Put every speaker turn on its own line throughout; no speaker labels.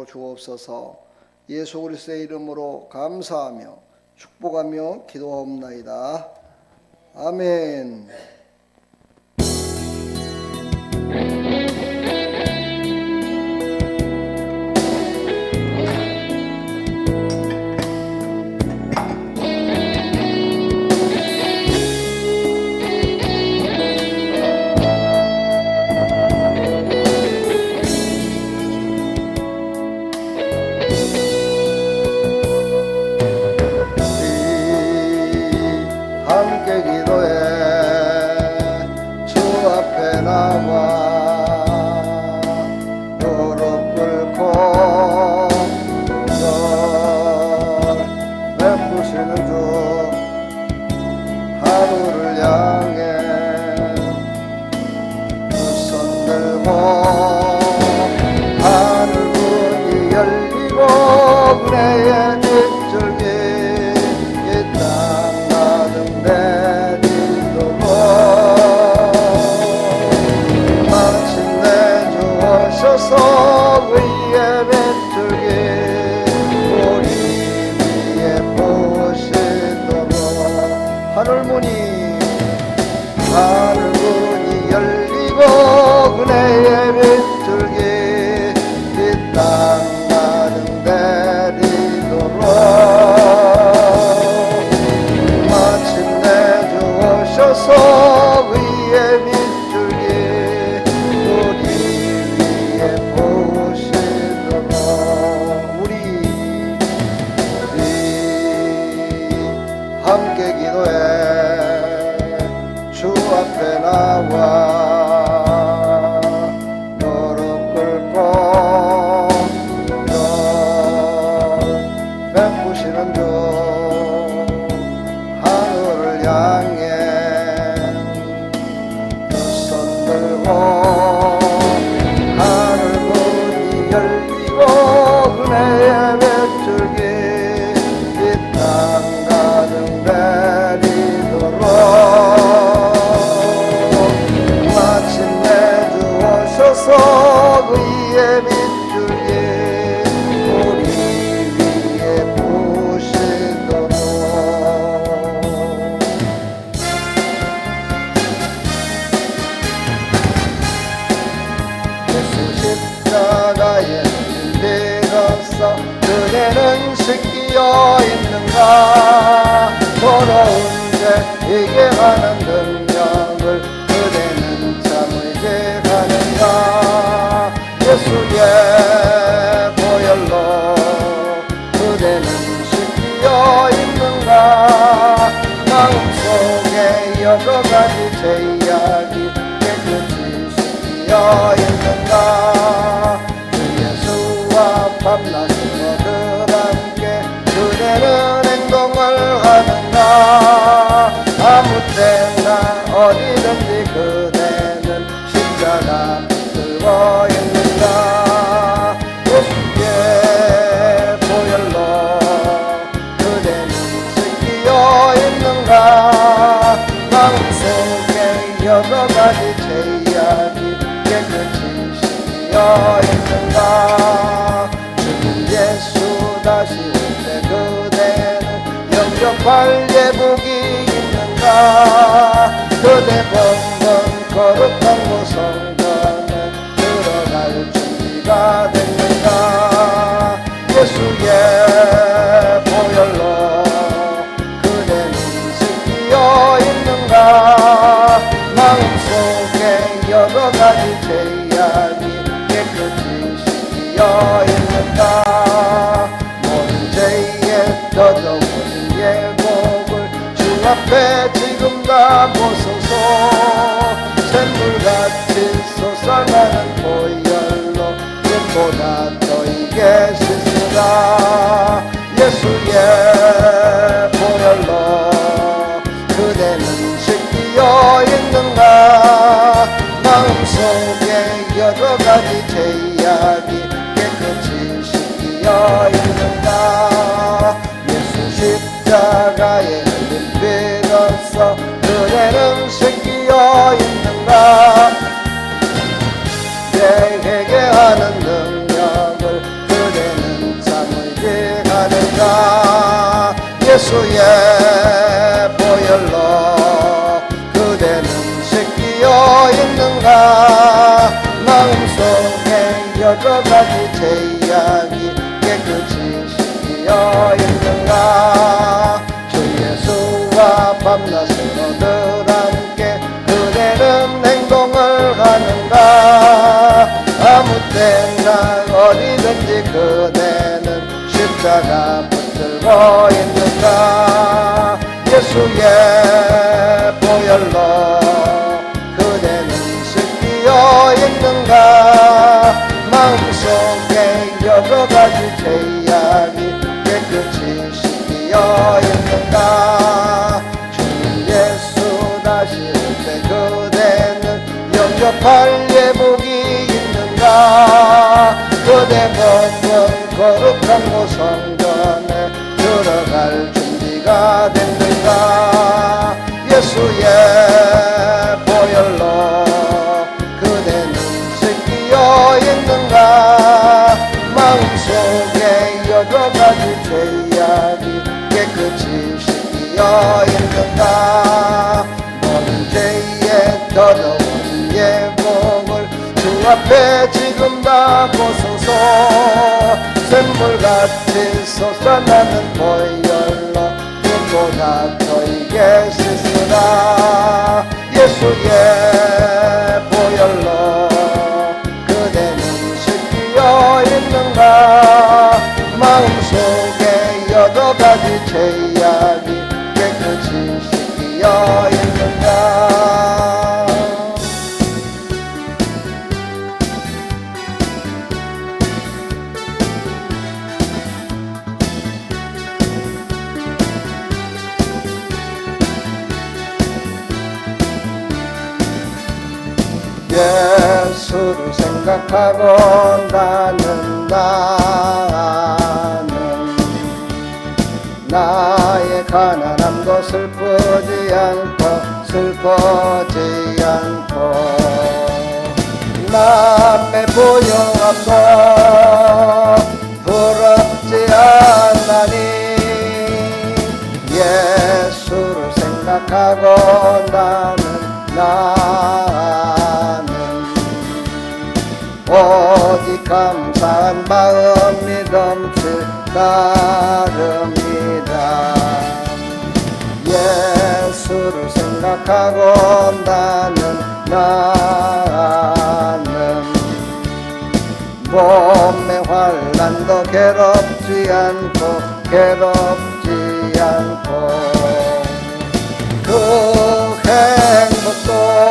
하여 주옵소서. 예수 그리스도의 이름으로 감사하며 축복하며 기도하옵나이다. 아멘. 함께 기도해 주 앞에 나와 무릎 꿇고 널 베푸시는 주 하루를 향해 두 손 들고 하늘 문이 열리고 은혜의 빗줄기 위에 빗줄기 우리 위에 보시도록 하늘문이 열리고 은혜의 빗줄기 이 땅 가득 내리도록 마침내 주 오셔서 위에 빗줄기 함께 기도해 주 앞에 나와 무릎 꿇고 널 베푸시는 주 하늘을 향해 두 손 들고 하늘 문이 열리고 은혜의 빗줄기 이 땅 내리도록 마침내 주 오셔서 위에 빗줄기 우리 위에 부시도록 예수 십자가에 들어서 그대는 씻기어 있는가 더러운 죄 회개하는 능력을 그대는 참을 제하는가 예수의 보혈로 그대는 씻기어 있는가 마음속에 여러 가지 죄악이 깨끗이 씻기어 있는가 그 예수와 밤낮으로 늘 함께 그대는 행동을 하는가 아무 때나 어디든지 그대는 십자가 들고 있는가 예수의 보혈로 그대는 씻기어 있는가 마음속에 여러 가지 죄악이 깨끗이 씻기어 있는가 주님 예수 다시 올때 그대는 영접할 예복이 있는가 그대 벗는 거룩한 무성전에 들어갈 준비가 됐는가 예수의 보혈로 그대는 씻기어 있는가 마음속에 여러 가지 죄악이 깨끗이 씻기어 있는가 모든 죄에 더더욱 예복을 주 앞에 지금 다 보소서 샘물같이 솟아나는 보혈로 눈보다 너에게 씻으라 예수의 보혈로 그대는 씻기어 있는가 마음속에 여러 가지 죄악이 깨끗이 씻기어 있는가 예수 십자가에 흘린 피로써 그대는 씻기어 있는가 내 회개하는 능력을 그대 예수의 보혈로 그대는 씻기어 있는가 마음속에 여러가지 죄악이 깨끗이 씻기어 있는가 주 예수와 밤낮으로 늘 함께 그대는 행동을 하는가 아무 때나 어디든지 그대는 십자가 붙들고 있는가 예수의 보혈로 그대는 씻기어 있는가 마음속에 여러가지 죄악이 깨끗이 씻기어 있는가 주님 예수 다시 올 때 그대는 영접할 예복이 있는가 그대 몸은 거룩한 고성전에 들어갈 준비가 됐는가 예수의 보혈로 그대는 씻기어 있는가 마음속에 여러가지 죄악이 깨끗이 씻기어 있는가 모든 죄에 더러운 예복을 주 앞에 지금 다 보소서 샘물같이 솟아나는 보혈로 눈보다 저에게 씻으라 예수의 보혈로 그대는 씻기어 있는가 마음속에 여러가지 죄악이 깨끗이 씻기어 있는가 예수를 생각하고 나의 가난함도 슬프지 않고 남의 부유함도 부럽지 않나니 예수를 생각하고 나는 오직 감사한 마음이 넘칠 따름이다 예수를 생각하고 나는 몸의 환난도 괴롭지 않고 그 행복도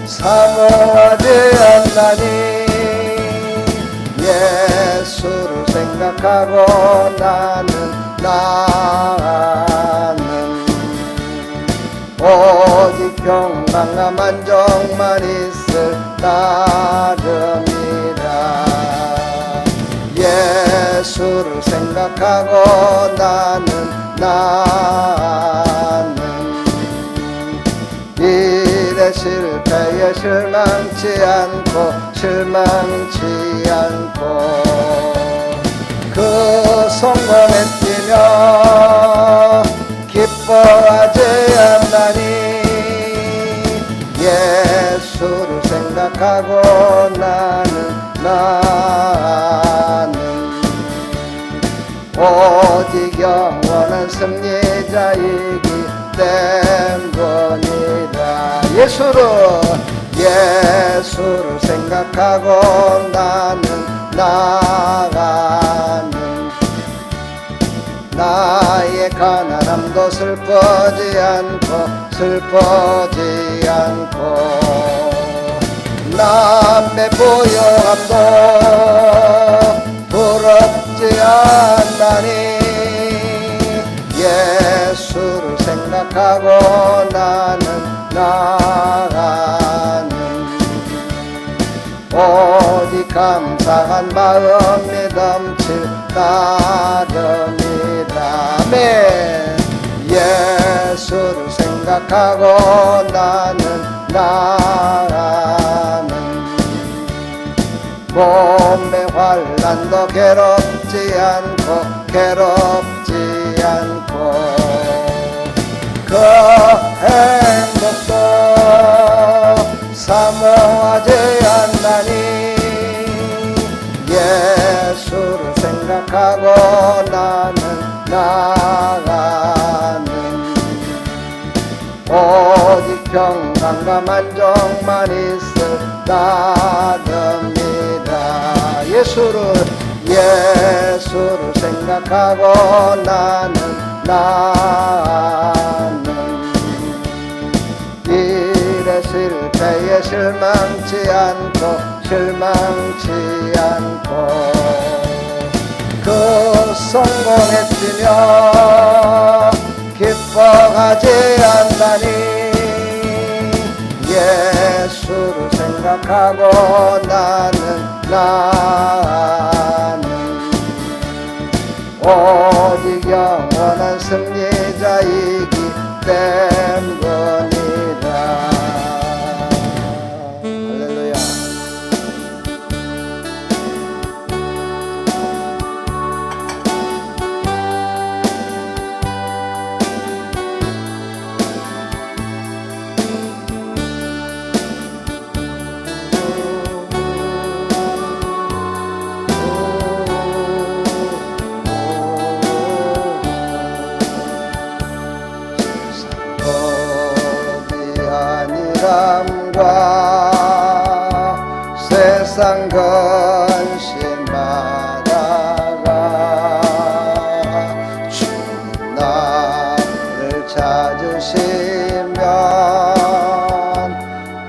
사모하지 않나니 예수를 생각하고 나는 오직 평강과 만족만 있을 따름이라 예수를 생각하고 나는 일의 실패에 실망치 않고 그 성공에 뛰며 기뻐하지 않나니 예수를 생각하고 나는 오직 영원한 승리자이기 때문이다 예수를 생각하고 나는 나의 가난함도 슬퍼지 않고 남의 부유함도 부럽지 않나니 예수를 생각하고 나는 오직 감사한 마음이 넘칠 따름이라 아멘 예수를 생각하고 나는 몸의 환난도 괴롭지 않고 그 행복도 사모하지 않나니 예수를 생각하고 나는 나가는 오직 평강과 만족만 있을 따릅니다. 예수를 생각하고 나는 일의 실패에 실망치 않고 그 성공에 뛰며 기뻐하지 않나니 예수를 생각하고 나는 오직 영원한 승리자이기 때문이라. 할렐루야. 세상 근심하다가 주님 나를 찾으시면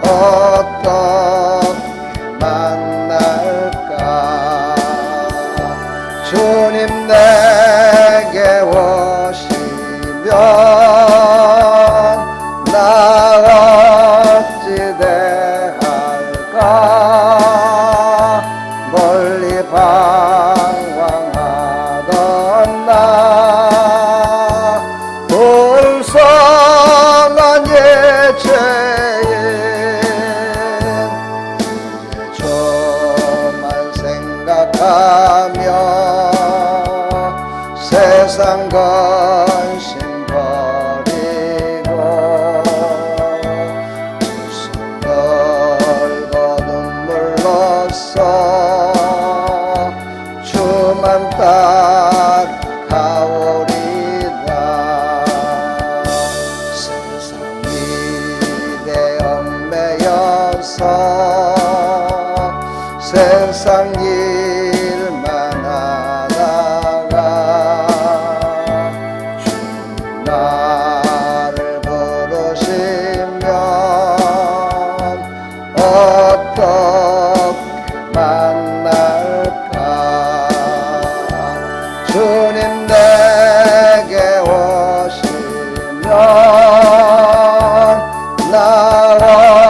어떻게 만날까. 주님 내게 오시면 나 어찌 대할까. 멀리 방황하던 나 불쌍한 예죄인 저만 생각하며 세상 근심 버리고 넓고 눈물로써 주만 따라가오리다. 세상이 내 얽매여서 세상 일만 하다가 주 나를 부르시면 어떻게 만날까. 주님 내게 오시면 나 어떨까.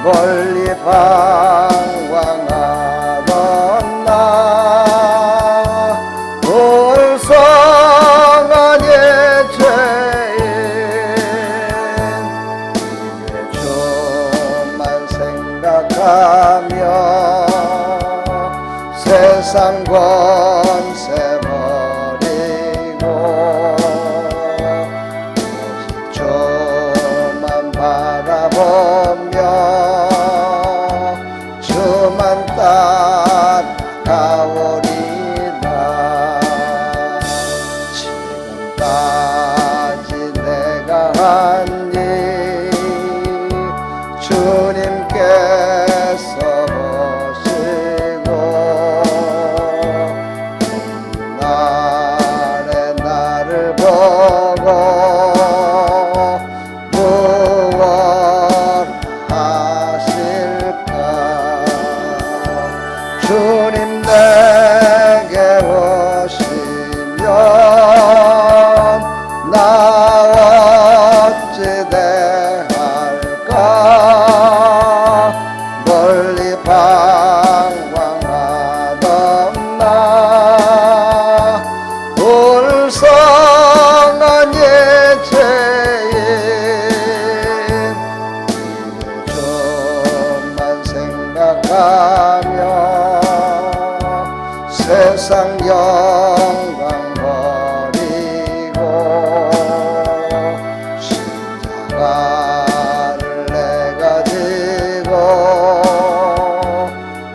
멀리 방황하던 나 불쌍한 예죄인 주만 생각하며 세상 권세 버리고 오직 주만 바라보며 주만 따라가오리다. 지금까지 내가 한 일 주님께서 보시고 날에 나를 보고 무엇 하실까. 주님 내게 오시면 나 어찌 대할까. 멀리 방황하던 나 불쌍한 예죄인 주만 생각하며 세상 영광 버리고 십자가를 내가 지고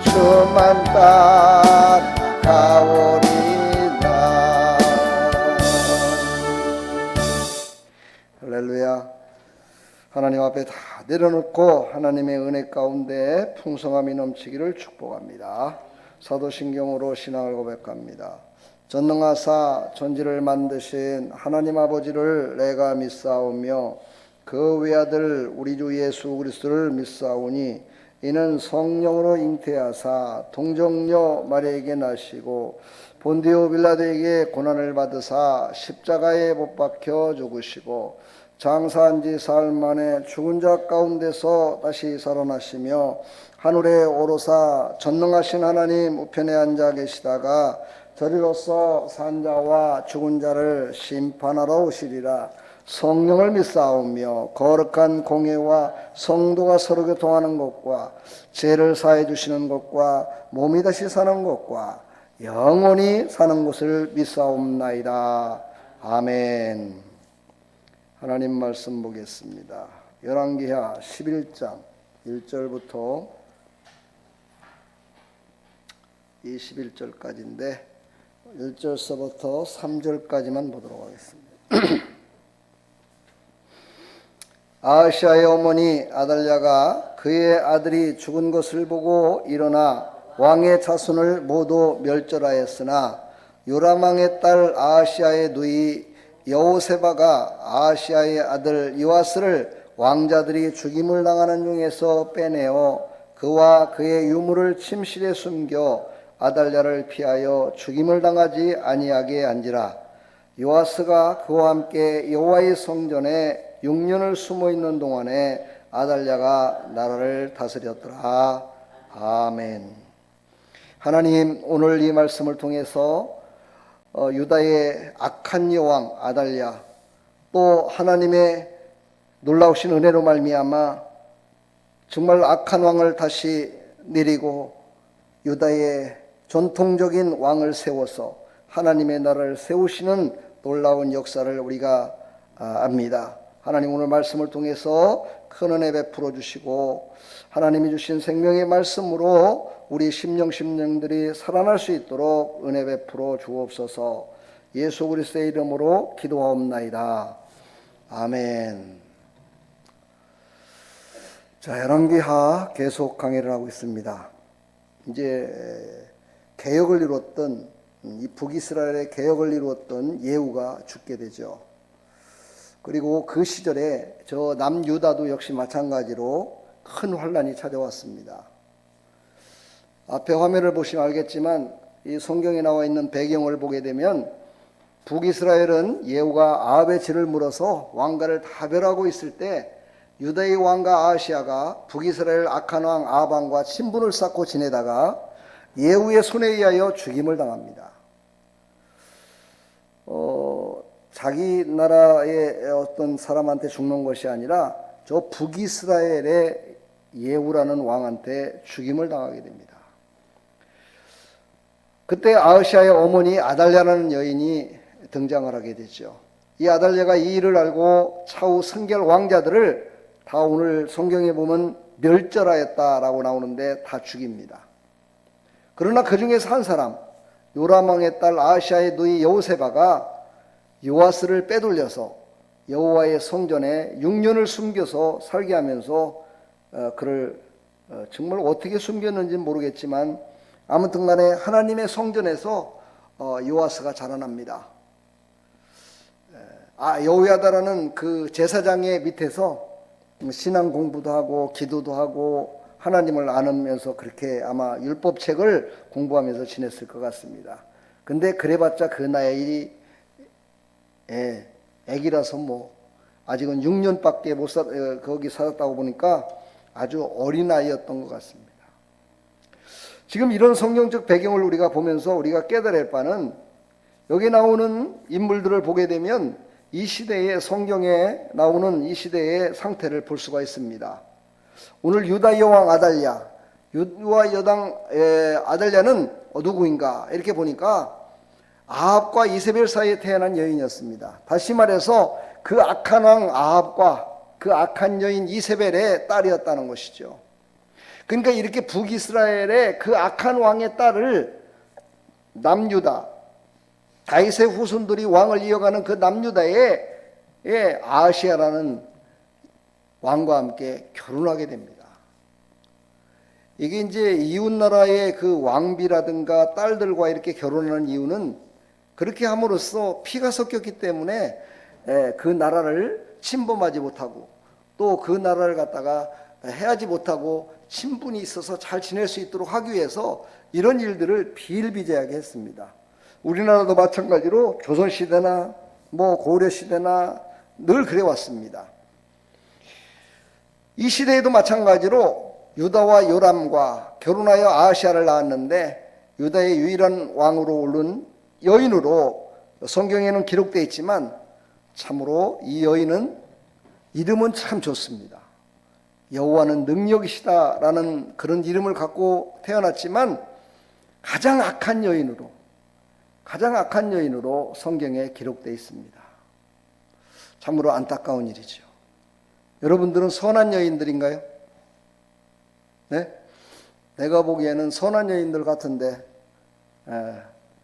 주만 따라가오리다. 할렐루야. 하나님 앞에 다 내려놓고 하나님의 은혜 가운데 풍성함이 넘치기를 축복합니다. 사도신경으로 신앙을 고백합니다. 전능하사 천지를 만드신 하나님 아버지를 내가 믿사오며 그 외아들 우리 주 예수 그리스도를 믿사오니 이는 성령으로 잉태하사 동정녀 마리아에게 나시고 본디오 빌라도에게 고난을 받으사 십자가에 못 박혀 죽으시고 장사한 지 사흘 만에 죽은 자 가운데서 다시 살아나시며 하늘에 오르사 전능하신 하나님 우편에 앉아 계시다가 저리로서 산 자와 죽은 자를 심판하러 오시리라. 성령을 믿사오며 거룩한 공회와 성도가 서로 교통하는 것과 죄를 사해 주시는 것과 몸이 다시 사는 것과 영원히 사는 것을 믿사옵나이다. 아멘. 하나님 말씀 보겠습니다. 열왕기하 11장 1절부터 21절까지인데 1절서부터 3절까지만 보도록 하겠습니다. 아하시아의 어머니 아달랴가 그의 아들이 죽은 것을 보고 일어나 왕의 자손을 모두 멸절하였으나 요람 왕의 딸 아하시아의 누이 여호세바가 아하시아의 아들 요아스를 왕자들이 죽임을 당하는 중에서 빼내어 그와 그의 유물을 침실에 숨겨 아달랴를 피하여 죽임을 당하지 아니하게 한지라. 요아스가 그와 함께 여호와의 성전에 6년을 숨어 있는 동안에 아달랴가 나라를 다스렸더라. 아멘. 하나님, 오늘 이 말씀을 통해서 유다의 악한 여왕 아달랴, 또 하나님의 놀라우신 은혜로 말미암아 정말 악한 왕을 다시 내리고 유다의 전통적인 왕을 세워서 하나님의 나라를 세우시는 놀라운 역사를 우리가 압니다. 하나님, 오늘 말씀을 통해서 큰 은혜 베풀어 주시고 하나님이 주신 생명의 말씀으로 우리 심령들이 살아날 수 있도록 은혜 베풀어 주옵소서. 예수 그리스도의 이름으로 기도하옵나이다. 아멘. 자, 열왕기하 계속 강의를 하고 있습니다. 이제 개혁을 이뤘던 이 북이스라엘의 개혁을 이루었던 예후가 죽게 되죠. 그리고 그 시절에 저 남유다도 역시 마찬가지로 큰 환란이 찾아왔습니다. 앞에 화면을 보시면 알겠지만 이 성경에 나와 있는 배경을 보게 되면 북이스라엘은 예후가 아합의 죄를 물어서 왕가를 다별하고 있을 때 유다의 왕가 아하시아가 북이스라엘 악한 왕 아합 왕과 친분을 쌓고 지내다가 예후의 손에 의하여 죽임을 당합니다. 자기 나라의 어떤 사람한테 죽는 것이 아니라 저 북이스라엘의 예후라는 왕한테 죽임을 당하게 됩니다. 그때 아하시아의 어머니 아달랴라는 여인이 등장을 하게 되죠. 이 아달랴가 이 일을 알고 차후 선결 왕자들을 다 오늘 성경에 보면 멸절하였다라고 나오는데 다 죽입니다. 그러나 그 중에서 한 사람, 요람 왕의 딸 아하시아의 누이 여호세바가 요아스를 빼돌려서 여호와의 성전에 6년을 숨겨서 살게 하면서 그를 정말 어떻게 숨겼는지는 모르겠지만 아무튼 간에 하나님의 성전에서 요아스가 자라납니다. 여호야다라는 그 제사장의 밑에서 신앙 공부도 하고 기도도 하고 하나님을 아느면서 그렇게 아마 율법책을 공부하면서 지냈을 것 같습니다. 근데 그래봤자 그 나이 애기라서 뭐 아직은 6년밖에 못 거기 살았다고 보니까 아주 어린 아이였던 것 같습니다. 지금 이런 성경적 배경을 우리가 보면서 우리가 깨달을 바는 여기 나오는 인물들을 보게 되면 이 시대의 성경에 나오는 이 시대의 상태를 볼 수가 있습니다. 오늘 유다 여왕 아달랴, 유다 여당 아달랴는 누구인가 이렇게 보니까 아합과 이세벨 사이에 태어난 여인이었습니다. 다시 말해서 그 악한 왕 아합과 그 악한 여인 이세벨의 딸이었다는 것이죠. 그러니까 이렇게 북이스라엘의 그 악한 왕의 딸을 남유다, 다윗의 후손들이 왕을 이어가는 그 남유다의 아하시아라는 왕과 함께 결혼하게 됩니다. 이게 이제 이웃나라의 그 왕비라든가 딸들과 이렇게 결혼하는 이유는 그렇게 함으로써 피가 섞였기 때문에 그 나라를 침범하지 못하고 또 그 나라를 갖다가 해하지 못하고 친분이 있어서 잘 지낼 수 있도록 하기 위해서 이런 일들을 비일비재하게 했습니다. 우리나라도 마찬가지로 조선시대나 고려시대나 늘 그래왔습니다. 이 시대에도 마찬가지로 유다와 요람과 결혼하여 아하시아를 낳았는데 유다의 유일한 왕으로 오른 여인으로 성경에는 기록되어 있지만 참으로 이 여인은 이름은 참 좋습니다. 여호와는 능력이시다라는 그런 이름을 갖고 태어났지만 가장 악한 여인으로 성경에 기록되어 있습니다. 참으로 안타까운 일이죠. 여러분들은 선한 여인들인가요? 네? 내가 보기에는 선한 여인들 같은데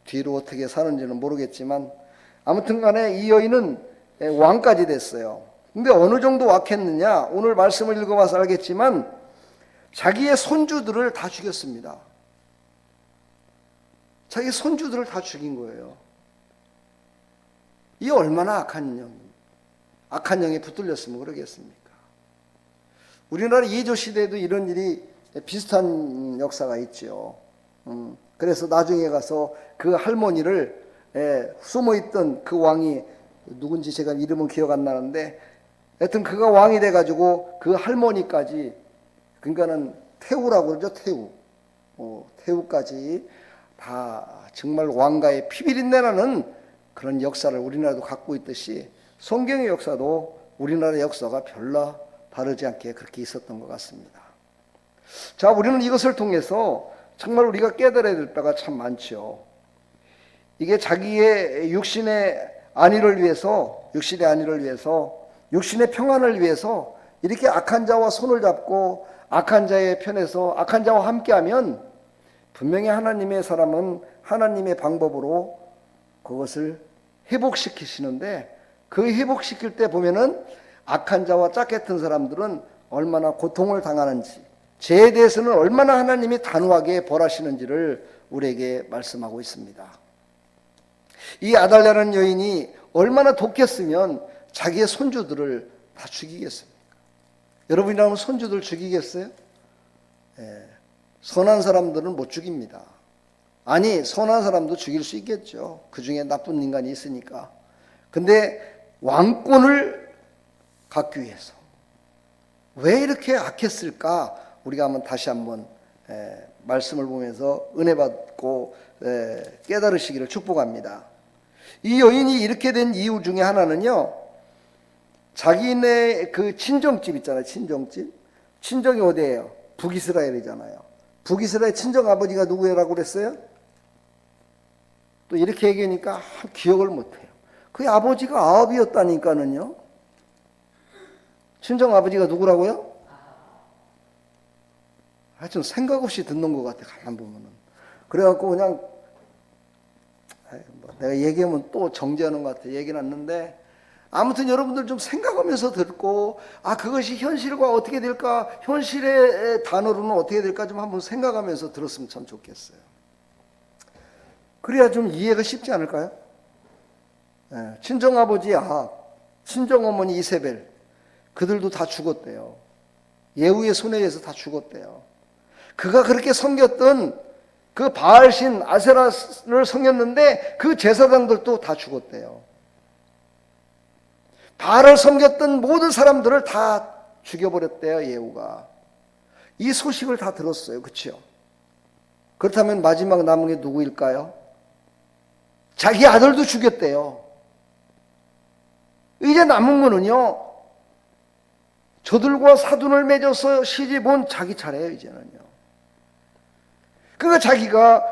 뒤로 어떻게 사는지는 모르겠지만 아무튼 간에 이 여인은 왕까지 됐어요. 근데 어느 정도 악했느냐? 오늘 말씀을 읽어봐서 알겠지만 자기의 손주들을 다 죽였습니다. 자기 손주들을 다 죽인 거예요. 이 얼마나 악한 영에 붙들렸으면 그러겠습니까? 우리나라 예조 시대에도 이런 일이 비슷한 역사가 있죠. 그래서 나중에 가서 그 할머니를 숨어있던 그 왕이 누군지 제가 이름은 기억 안 나는데 하여튼 그가 왕이 돼가지고 그 할머니까지 그러니까는 태우라고 그러죠. 태우까지 다 정말 왕가의 피비린내 나는 그런 역사를 우리나라도 갖고 있듯이 성경의 역사도 우리나라 역사가 별로 다르지 않게 그렇게 있었던 것 같습니다. 자, 우리는 이것을 통해서 정말 우리가 깨달아야 될 바가 참 많죠. 이게 자기의 육신의 안위를 위해서, 육신의 평안을 위해서 이렇게 악한 자와 손을 잡고 악한 자의 편에서 악한 자와 함께하면 분명히 하나님의 사람은 하나님의 방법으로 그것을 회복시키시는데 그 회복시킬 때 보면은 악한 자와 짝같은 사람들은 얼마나 고통을 당하는지, 죄에 대해서는 얼마나 하나님이 단호하게 벌하시는지를 우리에게 말씀하고 있습니다. 이 아달랴라는 여인이 얼마나 독했으면 자기의 손주들을 다 죽이겠습니까? 여러분이라면 손주들 죽이겠어요? 선한 사람들은 못 죽입니다. 아니, 선한 사람도 죽일 수 있겠죠. 그 중에 나쁜 인간이 있으니까. 근데 왕권을 갖기 위해서 왜 이렇게 악했을까? 우리가 다시 한번 말씀을 보면서 은혜 받고 깨달으시기를 축복합니다. 이 여인이 이렇게 된 이유 중에 하나는요, 자기네 그 친정집 있잖아요. 친정이 어디예요? 북이스라엘이잖아요. 북이스라엘 친정 아버지가 누구라고 그랬어요? 또 이렇게 얘기하니까 기억을 못해요. 그 아버지가 아합이었다니까는요. 친정 아버지가 누구라고요? 하여튼 생각 없이 듣는 것 같아, 가만 보면은. 그래갖고 그냥 내가 얘기하면 또 정죄하는 것 같아. 얘기는 않는데 아무튼 여러분들 좀 생각하면서 듣고 그것이 현실과 어떻게 될까, 현실의 단어로는 어떻게 될까 좀 한번 생각하면서 들었으면 참 좋겠어요. 그래야 좀 이해가 쉽지 않을까요? 친정아버지 아합, 친정어머니 이세벨, 그들도 다 죽었대요. 예후의 손에 의해서 다 죽었대요. 그가 그렇게 섬겼던 그 바알신 아세라를 섬겼는데 그 제사장들도 다 죽었대요. 바알을 섬겼던 모든 사람들을 다 죽여버렸대요, 예후가. 이 소식을 다 들었어요. 그렇죠? 그렇다면 마지막 남은 게 누구일까요? 자기 아들도 죽였대요. 이제 남은 거는요, 저들과 사돈을 맺어서 시집 온 자기 차례예요, 이제는요. 그러니까 자기가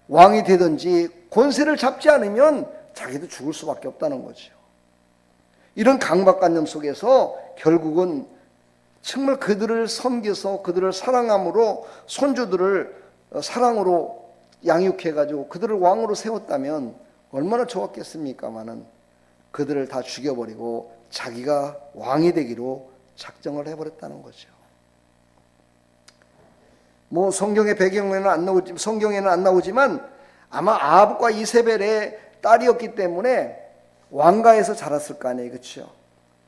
왕이 되든지 권세를 잡지 않으면 자기도 죽을 수밖에 없다는 거죠. 이런 강박관념 속에서 결국은 정말 그들을 섬겨서 그들을 사랑함으로 손주들을 사랑으로 양육해가지고 그들을 왕으로 세웠다면 얼마나 좋았겠습니까마는 그들을 다 죽여버리고 자기가 왕이 되기로 작정을 해버렸다는 거죠. 뭐 성경에는 안 나오지만 아마 아합과 이세벨의 딸이었기 때문에 왕가에서 자랐을 거 아니에요, 그렇죠?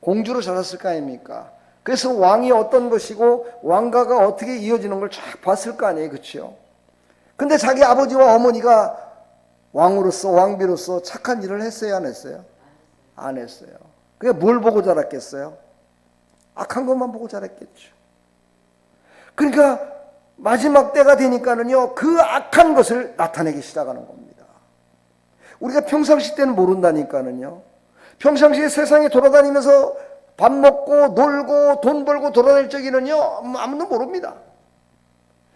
공주로 자랐을 거 아닙니까? 그래서 왕이 어떤 것이고 왕가가 어떻게 이어지는 걸 쫙 봤을 거 아니에요, 그렇죠? 근데 자기 아버지와 어머니가 왕으로서 왕비로서 착한 일을 했어요, 안 했어요? 안 했어요. 그게 뭘 보고 자랐겠어요? 악한 것만 보고 자랐겠죠. 그러니까 마지막 때가 되니까는요, 그 악한 것을 나타내기 시작하는 겁니다. 우리가 평상시 때는 모른다니까는요. 평상시에 세상에 돌아다니면서 밥 먹고 놀고 돈 벌고 돌아다닐 적에는요, 아무도 모릅니다.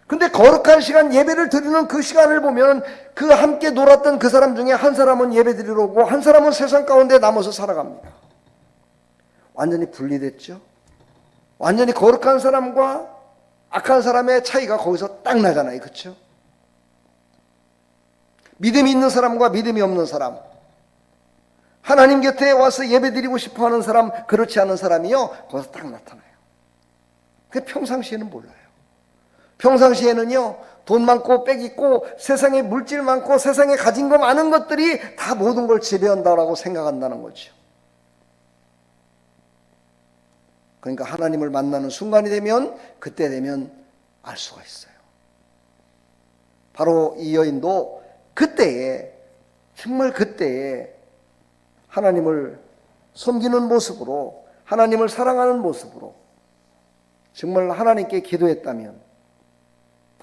근데 거룩한 시간 예배를 드리는 그 시간을 보면 그 함께 놀았던 그 사람 중에 한 사람은 예배 드리러 오고 한 사람은 세상 가운데 남아서 살아갑니다. 완전히 분리됐죠. 완전히 거룩한 사람과 악한 사람의 차이가 거기서 딱 나잖아요, 그렇죠? 믿음이 있는 사람과 믿음이 없는 사람, 하나님 곁에 와서 예배드리고 싶어하는 사람, 그렇지 않은 사람이요, 거기서 딱 나타나요. 그게 평상시에는 몰라요. 평상시에는요, 돈 많고 빽 있고 세상에 물질 많고 세상에 가진 거 많은 것들이 다 모든 걸 지배한다라고 생각한다는 거죠. 그러니까 하나님을 만나는 순간이 되면, 그때 되면 알 수가 있어요. 바로 이 여인도 그때에, 정말 그때에 하나님을 섬기는 모습으로, 하나님을 사랑하는 모습으로 정말 하나님께 기도했다면,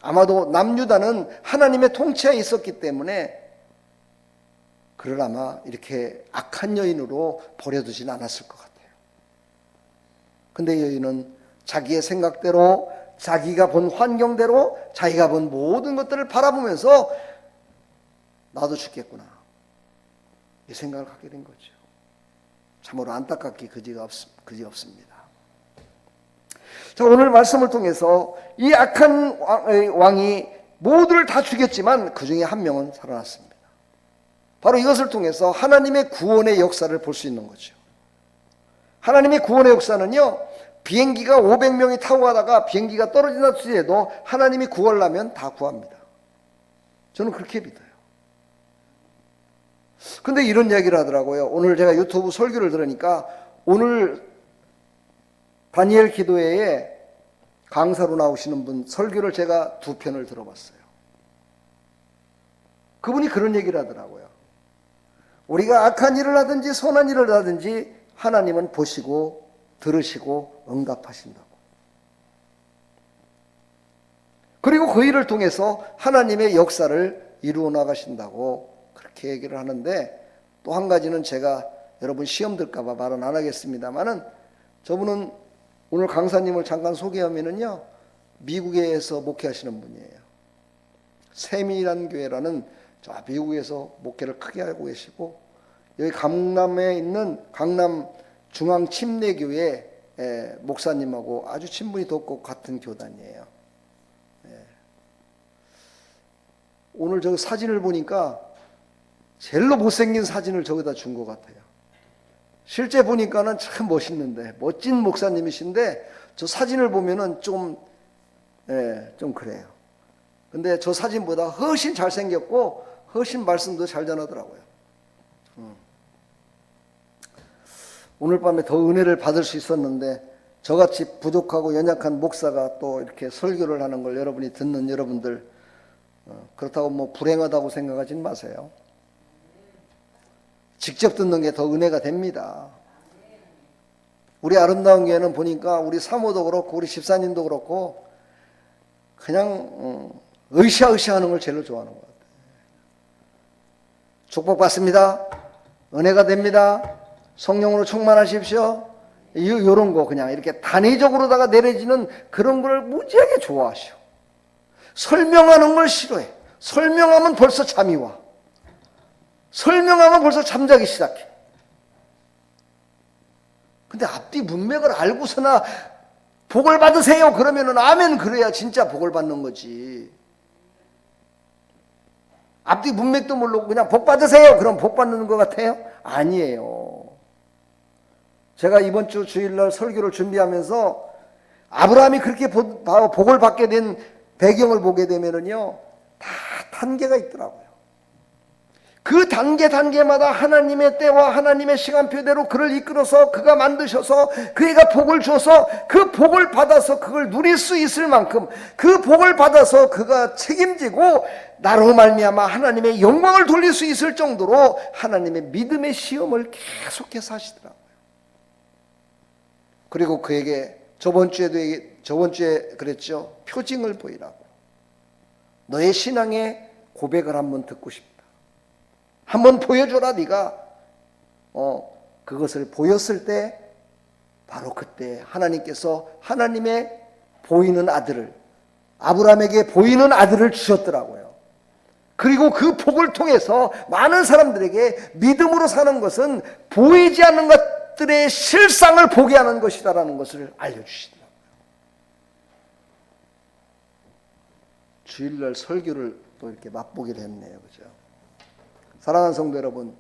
아마도 남유다는 하나님의 통치하에 있었기 때문에 그를 아마 이렇게 악한 여인으로 버려두진 않았을 것 같아요. 근데 여인은 자기의 생각대로, 자기가 본 환경대로, 자기가 본 모든 것들을 바라보면서 나도 죽겠구나, 이 생각을 갖게 된 거죠. 참으로 안타깝게 그지가 없습니다. 자, 오늘 말씀을 통해서 이 악한 왕이 모두를 다 죽였지만 그 중에 한 명은 살아났습니다. 바로 이것을 통해서 하나님의 구원의 역사를 볼 수 있는 거죠. 하나님의 구원의 역사는요, 비행기가 500명이 타고 가다가 비행기가 떨어진다 치더라도 하나님이 구하려면 다 구합니다. 저는 그렇게 믿어요. 근데 이런 얘기를 하더라고요. 오늘 제가 유튜브 설교를 들으니까 오늘 다니엘 기도회에 강사로 나오시는 분 설교를 제가 2편을 들어봤어요. 그분이 그런 얘기를 하더라고요. 우리가 악한 일을 하든지 선한 일을 하든지 하나님은 보시고 들으시고 응답하신다고. 그리고 그 일을 통해서 하나님의 역사를 이루어 나가신다고 그렇게 얘기를 하는데, 또 한 가지는 제가 여러분 시험 들까 봐 말은 안 하겠습니다만은, 저분은 오늘 강사님을 잠깐 소개하면은요, 미국에서 목회하시는 분이에요. 세미란 교회라는 저 미국에서 목회를 크게 하고 계시고, 여기 강남에 있는 강남 중앙침례교회 목사님하고 아주 친분이 뒀고 같은 교단이에요. 오늘 저 사진을 보니까 제일로 못생긴 사진을 저기다 준 것 같아요. 실제 보니까는 참 멋있는데, 멋진 목사님이신데 저 사진을 보면은 좀 그래요. 근데 저 사진보다 훨씬 잘생겼고 훨씬 말씀도 잘 전하더라고요. 오늘 밤에 더 은혜를 받을 수 있었는데, 저같이 부족하고 연약한 목사가 또 이렇게 설교를 하는 걸 여러분이 듣는 여러분들, 그렇다고 뭐 불행하다고 생각하진 마세요. 직접 듣는 게 더 은혜가 됩니다. 우리 아름다운 교회는 보니까 우리 사모도 그렇고 우리 집사님도 그렇고 그냥 으쌰으쌰 하는 걸 제일 좋아하는 것 같아요. 축복받습니다. 은혜가 됩니다. 성령으로 충만하십시오. 이런 거 그냥 이렇게 단위적으로다가 내려지는 그런 걸 무지하게 좋아하셔. 설명하는 걸 싫어해. 설명하면 벌써 잠이 와. 설명하면 벌써 잠자기 시작해. 근데 앞뒤 문맥을 알고서나 복을 받으세요 그러면은 아멘 그래야 진짜 복을 받는 거지. 앞뒤 문맥도 모르고 그냥 복 받으세요 그럼 복 받는 것 같아요? 아니에요. 제가 이번 주 주일날 설교를 준비하면서 아브라함이 그렇게 복을 받게 된 배경을 보게 되면은요, 다 단계가 있더라고요. 그 단계마다 하나님의 때와 하나님의 시간표대로 그를 이끌어서 그가 만드셔서 그애가 복을 줘서 그 복을 받아서 그걸 누릴 수 있을 만큼 그 복을 받아서 그가 책임지고 나로 말미암아 하나님의 영광을 돌릴 수 있을 정도로 하나님의 믿음의 시험을 계속해서 하시더라고요. 그리고 그에게 저번 주에 그랬죠. 표징을 보이라고. 너의 신앙의 고백을 한번 듣고 싶다. 한번 보여줘라 네가. 그것을 보였을 때 바로 그때 하나님께서 하나님의 보이는 아들을 아브라함에게 보이는 아들을 주셨더라고요. 그리고 그 복을 통해서 많은 사람들에게 믿음으로 사는 것은 보이지 않는 것들의 실상을 보게 하는 것이다라는 것을 알려주시더라고요. 주일날 설교를 또 이렇게 맛보기로 했네요. 그죠? 사랑하는 성도 여러분,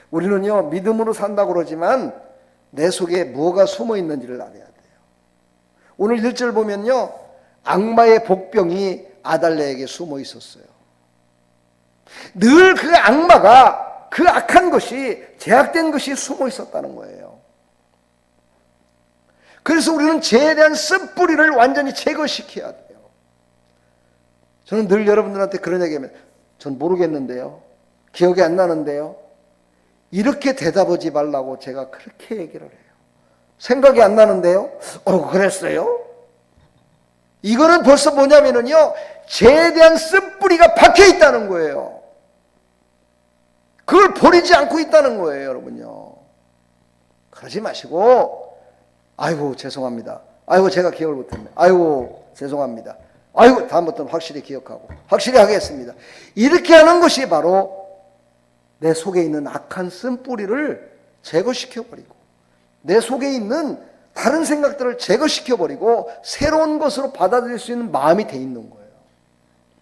우리는요 믿음으로 산다고 그러지만 내 속에 무엇가 숨어 있는지를 알아야 돼요. 오늘 1절 보면요, 악마의 복병이 아달랴에게 숨어 있었어요. 늘 그 악마가, 그 악한 것이, 제약된 것이 숨어 있었다는 거예요. 그래서 우리는 죄에 대한 쓴뿌리를 완전히 제거시켜야 돼요. 저는 늘 여러분들한테 그런 얘기하면, 전 모르겠는데요, 기억이 안 나는데요, 이렇게 대답하지 말라고 제가 그렇게 얘기를 해요. 생각이 안 나는데요, 그랬어요? 이거는 벌써 뭐냐면요, 죄에 대한 쓴뿌리가 박혀 있다는 거예요. 그걸 버리지 않고 있다는 거예요, 여러분요. 그러지 마시고, 아이고 죄송합니다, 아이고 제가 기억을 못했네, 아이고 죄송합니다, 아이고 다음부터는 확실히 기억하고 확실히 하겠습니다, 이렇게 하는 것이 바로 내 속에 있는 악한 쓴뿌리를 제거시켜버리고 내 속에 있는 다른 생각들을 제거시켜버리고 새로운 것으로 받아들일 수 있는 마음이 돼 있는 거예요.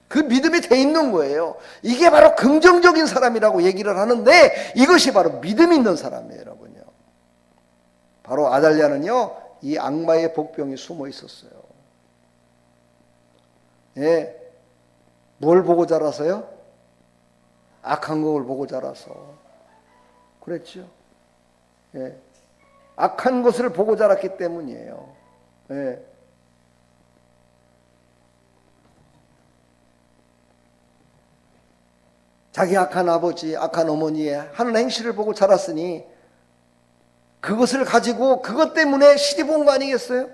그 믿음이 돼 있는 거예요. 이게 바로 긍정적인 사람이라고 얘기를 하는데 이것이 바로 믿음이 있는 사람이에요, 여러분요. 바로 아달랴는요, 이 악마의 복병이 숨어 있었어요. 예, 뭘 보고 자라서요? 악한 것을 보고 자라서 그랬죠. 예, 악한 것을 보고 자랐기 때문이에요. 예. 자기 악한 아버지, 악한 어머니의 하는 행실을 보고 자랐으니 그것을 가지고 그것 때문에 시집 온 거 아니겠어요?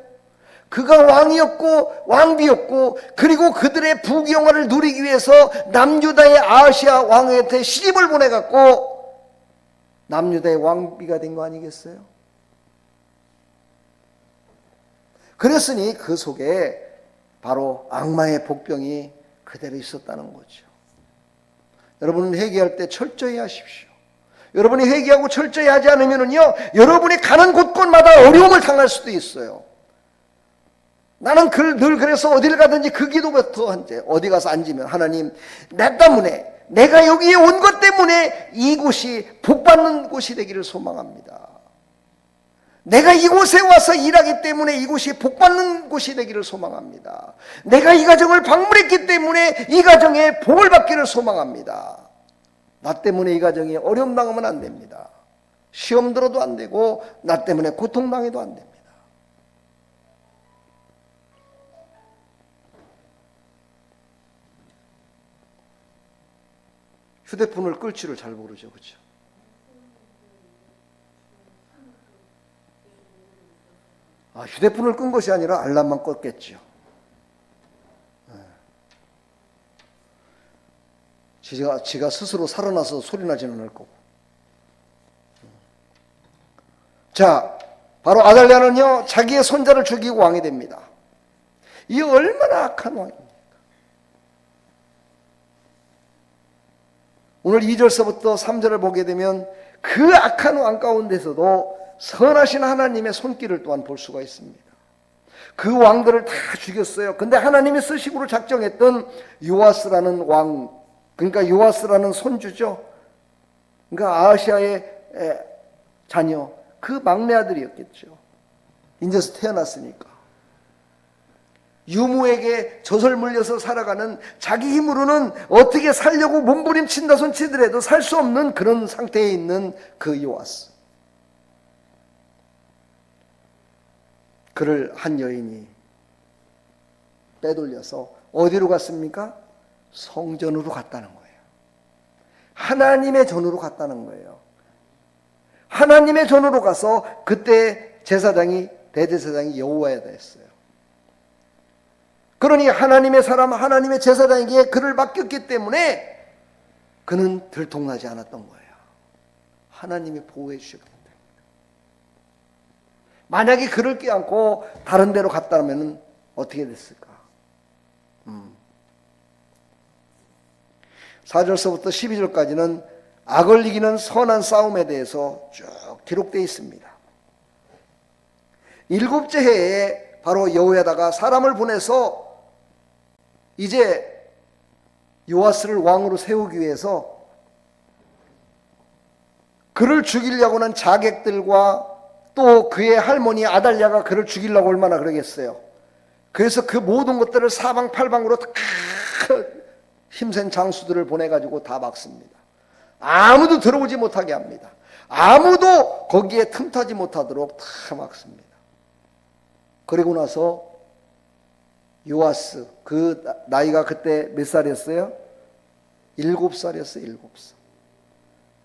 그가 왕이었고 왕비였고 그리고 그들의 부귀영화를 누리기 위해서 남유다의 아하시아 왕한테 시집을 보내갖고 남유다의 왕비가 된 거 아니겠어요? 그랬으니 그 속에 바로 악마의 복병이 그대로 있었다는 거죠. 여러분은 회개할 때 철저히 하십시오. 여러분이 회개하고 철저히 하지 않으면요, 여러분이 가는 곳곳마다 어려움을 당할 수도 있어요. 나는 늘 그래서 어딜 가든지 그 기도부터 한제. 어디 가서 앉으면 하나님, 나 때문에, 내가 여기에 온 것 때문에 이곳이 복받는 곳이 되기를 소망합니다. 내가 이곳에 와서 일하기 때문에 이곳이 복받는 곳이 되기를 소망합니다. 내가 이 가정을 방문했기 때문에 이 가정에 복을 받기를 소망합니다. 나 때문에 이 가정이 어려움 당하면 안 됩니다. 시험 들어도 안 되고 나 때문에 고통당해도 안 됩니다. 휴대폰을 끌 줄을 잘 모르죠, 그렇죠? 휴대폰을 끈 것이 아니라 알람만 껐겠죠. 지가 스스로 살아나서 소리 나지는 않을 거고. 자, 바로 아달랴는요, 자기의 손자를 죽이고 왕이 됩니다. 이 얼마나 악한 왕입니까? 오늘 2절서부터 3절을 보게 되면 그 악한 왕 가운데서도 선하신 하나님의 손길을 또한 볼 수가 있습니다. 그 왕들을 다 죽였어요. 근데 하나님이 쓰시기로 작정했던 요아스라는 왕, 그러니까 요아스라는 손주죠. 그러니까 아하시아의 자녀, 그 막내 아들이었겠죠. 인제서 태어났으니까. 유무에게 젖을 물려서 살아가는, 자기 힘으로는 어떻게 살려고 몸부림친다 손치더라도 살 수 없는 그런 상태에 있는 그 요아스. 그를 한 여인이 빼돌려서 어디로 갔습니까? 성전으로 갔다는 거예요. 하나님의 전으로 갔다는 거예요. 하나님의 전으로 가서 그때 제사장이, 대제사장이 여호와야다 했어요. 그러니 하나님의 사람, 하나님의 제사장에게 그를 맡겼기 때문에 그는 들통나지 않았던 거예요. 하나님이 보호해 주셨기 때문에. 만약에 그를 껴안고 다른 데로 갔다면 어떻게 됐을까? 4절서부터 12절까지는 악을 이기는 선한 싸움에 대해서 쭉 기록되어 있습니다. 7째 해에 바로 여호야다가 사람을 보내서 이제 요아스를 왕으로 세우기 위해서 그를 죽이려고 하는 자객들과 또 그의 할머니 아달랴가 그를 죽이려고 얼마나 그러겠어요. 그래서 그 모든 것들을 사방팔방으로 힘센 장수들을 보내가지고 다 막습니다. 아무도 들어오지 못하게 합니다. 아무도 거기에 틈타지 못하도록 다 막습니다. 그리고 나서 요아스, 그 나이가 그때 몇 살이었어요? 7살이었어요. 7살.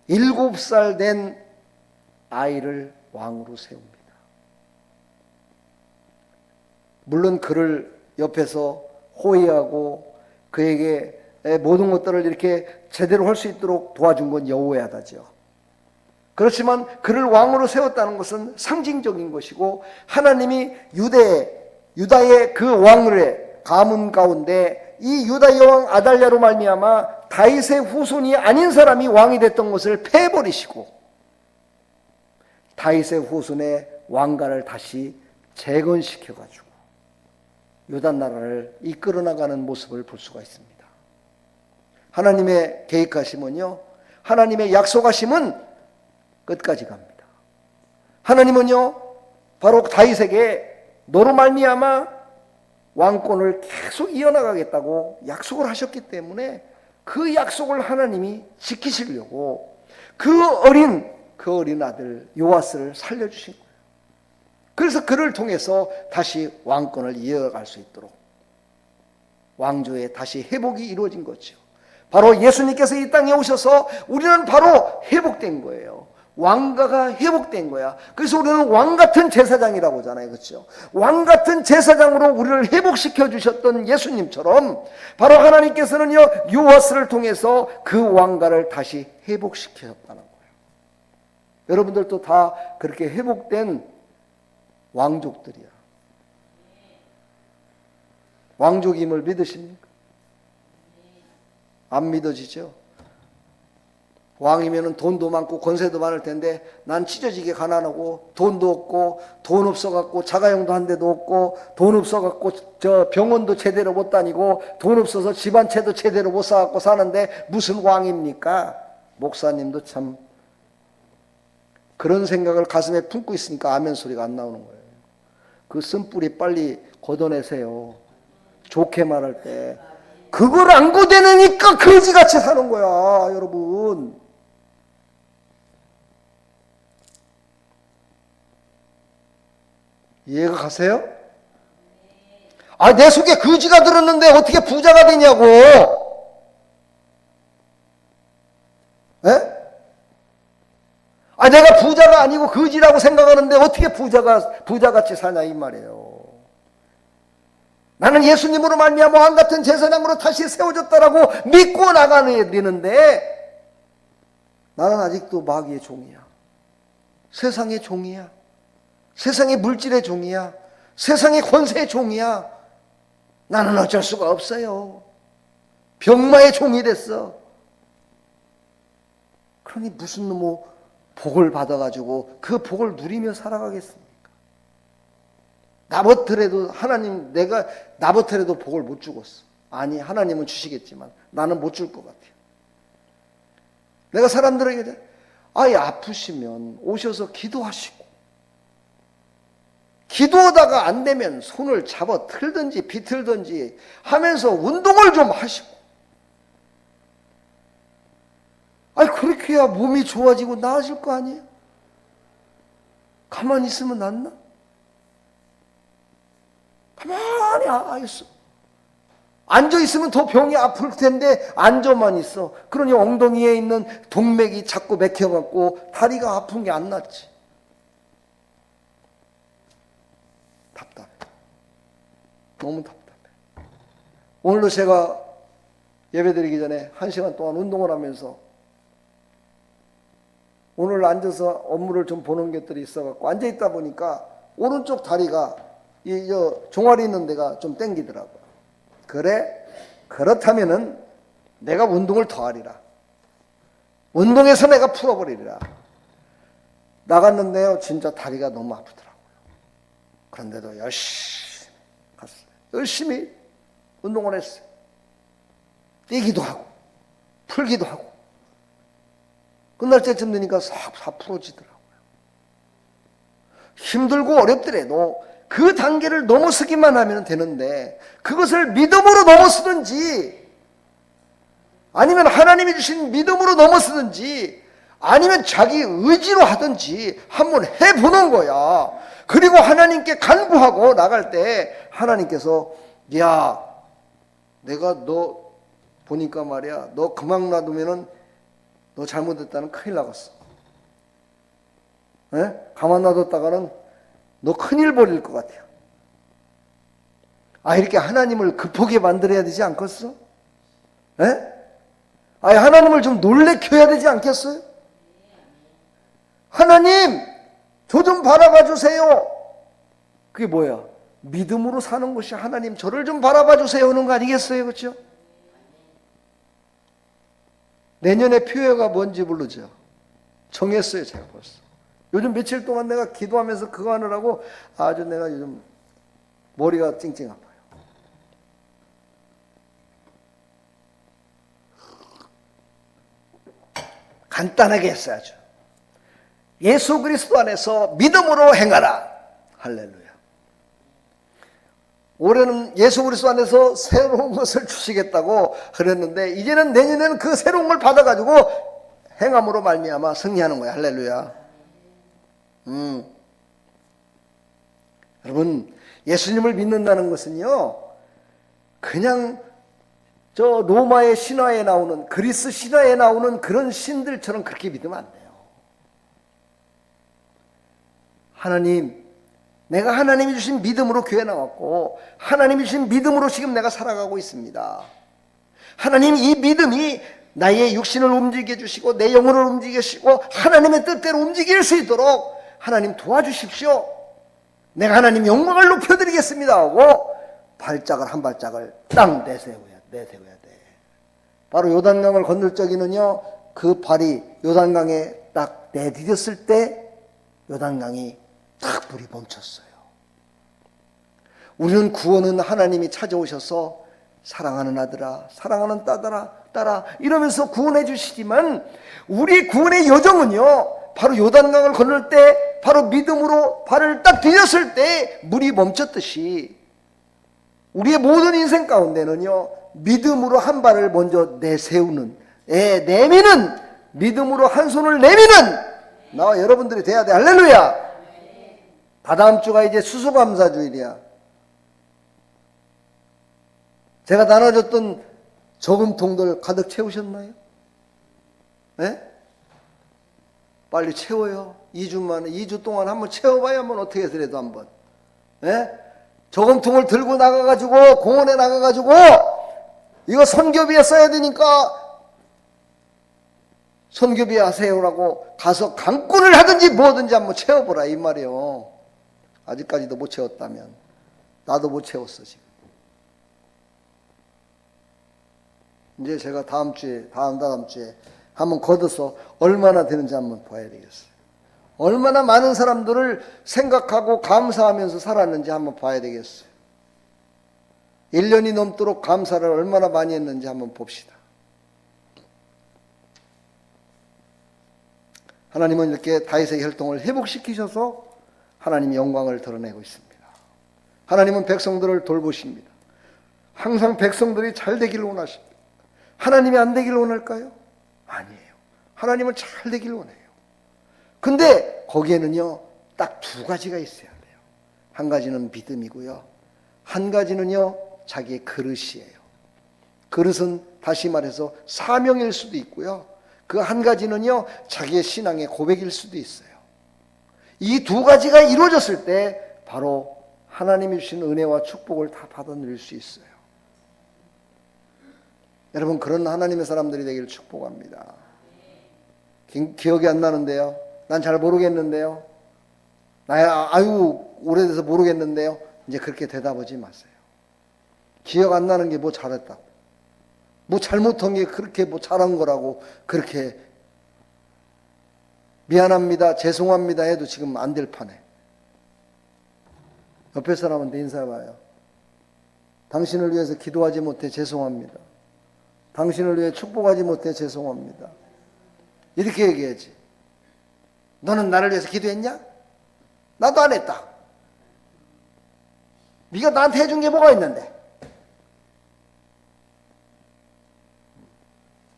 7살 된 아이를 왕으로 세웁니다. 물론 그를 옆에서 호위하고 그에게 모든 것들을 이렇게 제대로 할 수 있도록 도와준 건 여호야다죠. 그렇지만 그를 왕으로 세웠다는 것은 상징적인 것이고, 하나님이 유다의 그 왕의 가문 가운데 이 유다의 왕 아달랴로 말미암아 다윗의 후손이 아닌 사람이 왕이 됐던 것을 패버리시고 다윗의 후손의 왕가를 다시 재건시켜가지고 유다 나라를 이끌어 나가는 모습을 볼 수가 있습니다. 하나님의 계획하심은요, 하나님의 약속하심은 끝까지 갑니다. 하나님은요, 바로 다윗에게 너로 말미암아 왕권을 계속 이어나가겠다고 약속을 하셨기 때문에 그 약속을 하나님이 지키시려고 그 어린 아들 요아스를 살려주신 거예요. 그래서 그를 통해서 다시 왕권을 이어갈 수 있도록 왕조의 다시 회복이 이루어진 거죠. 바로 예수님께서 이 땅에 오셔서 우리는 바로 회복된 거예요. 왕가가 회복된 거야. 그래서 우리는 왕같은 제사장이라고 하잖아요. 그렇죠? 왕같은 제사장으로 우리를 회복시켜 주셨던 예수님처럼 바로 하나님께서는요, 요아스를 통해서 그 왕가를 다시 회복시키셨다는 거예요. 여러분들도 다 그렇게 회복된 왕족들이야. 왕족임을 믿으십니까? 안 믿어지죠? 왕이면은 돈도 많고 권세도 많을 텐데 난 찢어지게 가난하고 돈도 없고 돈 없어갖고 자가용도 한 대도 없고 돈 없어갖고 저 병원도 제대로 못 다니고 돈 없어서 집안채도 제대로 못 사갖고 사는데 무슨 왕입니까? 목사님도 참 그런 생각을 가슴에 품고 있으니까 아멘 소리가 안 나오는 거예요. 그 쓴뿌리 빨리 걷어내세요. 좋게 말할 때 그걸 안 걷어내니까 거지같이 사는 거야, 여러분. 이해가 가세요? 아, 내 속에 거지가 들었는데 어떻게 부자가 되냐고. 에? 아, 내가 부자가 아니고 거지라고 생각하는데 어떻게 부자같이 사냐 이 말이에요. 나는 예수님으로 말미암아 왕 같은 제사장으로 다시 세워졌다라고 믿고 나가야 되는데 나는 아직도 마귀의 종이야. 세상의 종이야. 세상의 물질의 종이야. 세상의 권세의 종이야. 나는 어쩔 수가 없어요. 병마의 종이 됐어. 그러니 무슨 뭐 복을 받아가지고 그 복을 누리며 살아가겠습니까? 나부터라도 하나님, 내가 나부터라도 복을 못 주겠어. 아니, 하나님은 주시겠지만 나는 못 줄 것 같아요. 내가 사람들에게 아예 아프시면 오셔서 기도하시고, 기도하다가 안 되면 손을 잡아 틀든지 비틀든지 하면서 운동을 좀 하시고, 아니 그렇게 해야 몸이 좋아지고 나아질 거 아니에요? 가만히 있으면 낫나? 가만히 있어. 앉아있으면 더 병이 아플 텐데 앉아만 있어. 그러니 엉덩이에 있는 동맥이 자꾸 맥혀갖고 다리가 아픈 게 안 낫지. 답답해. 너무 답답해. 오늘도 제가 예배드리기 전에 1시간 동안 운동을 하면서 오늘 앉아서 업무를 좀 보는 것들이 있어갖고 앉아있다 보니까 오른쪽 다리가 이 종아리 있는 데가 좀 땡기더라고요. 그래? 그렇다면은 내가 운동을 더 하리라. 운동해서 내가 풀어버리리라. 나갔는데요, 진짜 다리가 너무 아프더라고요. 그런데도 열심히 갔어요. 열심히 운동을 했어요. 뛰기도 하고 풀기도 하고. 끝날 때쯤 되니까 싹 풀어지더라고요. 힘들고 어렵더라도 그 단계를 넘어서기만 하면 되는데, 그것을 믿음으로 넘어서든지 아니면 하나님이 주신 믿음으로 넘어서든지 아니면 자기 의지로 하든지 한번 해보는 거야. 그리고 하나님께 간구하고 나갈 때 하나님께서, 야, 내가 너 보니까 말이야, 너 그만 놔두면은 너 잘못했다는 큰일 나겠어. 에? 가만 놔뒀다가는 너 큰일 벌일 것 같아요. 아, 이렇게 하나님을 급하게 만들어야 되지 않겠어? 에? 아, 하나님을 좀 놀래켜야 되지 않겠어요? 하나님, 저 좀 바라봐 주세요. 그게 뭐야? 믿음으로 사는 것이 하나님 저를 좀 바라봐 주세요 하는 거 아니겠어요? 그렇죠? 내년에 표회가 뭔지 모르죠. 정했어요, 제가 벌써. 요즘 며칠 동안 내가 기도하면서 그거 하느라고 아주 내가 요즘 머리가 찡찡 아파요. 간단하게 했어야죠. 예수 그리스도 안에서 믿음으로 행하라. 할렐루야. 올해는 예수 그리스도 안에서 새로운 것을 주시겠다고 그랬는데, 이제는 내년에는 그 새로운 걸 받아가지고 행함으로 말미암아 승리하는 거야. 할렐루야. 여러분, 예수님을 믿는다는 것은요, 그냥 저 로마의 신화에 나오는, 그리스 신화에 나오는 그런 신들처럼 그렇게 믿으면 안 돼요. 하나님, 내가 하나님이 주신 믿음으로 교회 나왔고 하나님이 주신 믿음으로 지금 내가 살아가고 있습니다. 하나님, 이 믿음이 나의 육신을 움직여 주시고 내 영혼을 움직여 주시고 하나님의 뜻대로 움직일 수 있도록 하나님 도와주십시오. 내가 하나님 영광을 높여드리겠습니다 하고 발짝을 한 발짝을 딱 내세워야 돼. 바로 요단강을 건널 적에는요, 그 발이 요단강에 딱 내디뎠을 때 요단강이 딱 불이 멈췄어요. 우리는 구원은 하나님이 찾아오셔서 사랑하는 아들아, 사랑하는 딸아 이러면서 구원해 주시지만, 우리 구원의 여정은요, 바로 요단강을 건널 때 바로 믿음으로 발을 딱 디뎠을 때 물이 멈췄듯이 우리의 모든 인생 가운데는요, 믿음으로 한 발을 먼저 내세우는, 내미는, 믿음으로 한 손을 내미는 나와 여러분들이 돼야 돼. 할렐루야. 다다음 주가 이제 수수감사주일이야. 제가 나눠줬던 저금통들 가득 채우셨나요? 네? 빨리 채워요. 2주 만에, 2주 동안 한번 채워봐야 한번 어떻게 해서라도 한번. 네? 저금통을 들고 나가가지고, 공원에 나가가지고, 이거 선교비에 써야 되니까, 선교비 하세요라고 가서 강권을 하든지 뭐든지 한번 채워보라, 이 말이요. 아직까지도 못 채웠다면. 나도 못 채웠어, 지금. 이제 제가 다음 주에 한번 걷어서 얼마나 되는지 한번 봐야 되겠어요. 얼마나 많은 사람들을 생각하고 감사하면서 살았는지 한번 봐야 되겠어요. 1년이 넘도록 감사를 얼마나 많이 했는지 한번 봅시다. 하나님은 이렇게 다윗의 혈통을 회복시키셔서 하나님의 영광을 드러내고 있습니다. 하나님은 백성들을 돌보십니다. 항상 백성들이 잘 되기를 원하십니다. 하나님이 안 되기를 원할까요? 아니에요. 하나님은 잘 되기를 원해요. 근데 거기에는요, 딱 두 가지가 있어야 돼요. 한 가지는 믿음이고요. 한 가지는요, 자기의 그릇이에요. 그릇은 다시 말해서 사명일 수도 있고요. 그 한 가지는요, 자기의 신앙의 고백일 수도 있어요. 이 두 가지가 이루어졌을 때 바로 하나님이 주신 은혜와 축복을 다 받아 누릴 수 있어요. 여러분, 그런 하나님의 사람들이 되기를 축복합니다. 기억이 안 나는데요. 난 잘 모르겠는데요. 아유, 오래돼서 모르겠는데요. 이제 그렇게 대답하지 마세요. 기억 안 나는 게 뭐 잘했다고, 뭐 잘못한 게 그렇게 뭐 잘한 거라고 그렇게 미안합니다, 죄송합니다 해도 지금 안 될 판에. 옆에 사람한테 인사해봐요. 당신을 위해서 기도하지 못해 죄송합니다. 당신을 위해 축복하지 못해 죄송합니다. 이렇게 얘기해야지. 너는 나를 위해서 기도했냐? 나도 안 했다. 네가 나한테 해준 게 뭐가 있는데?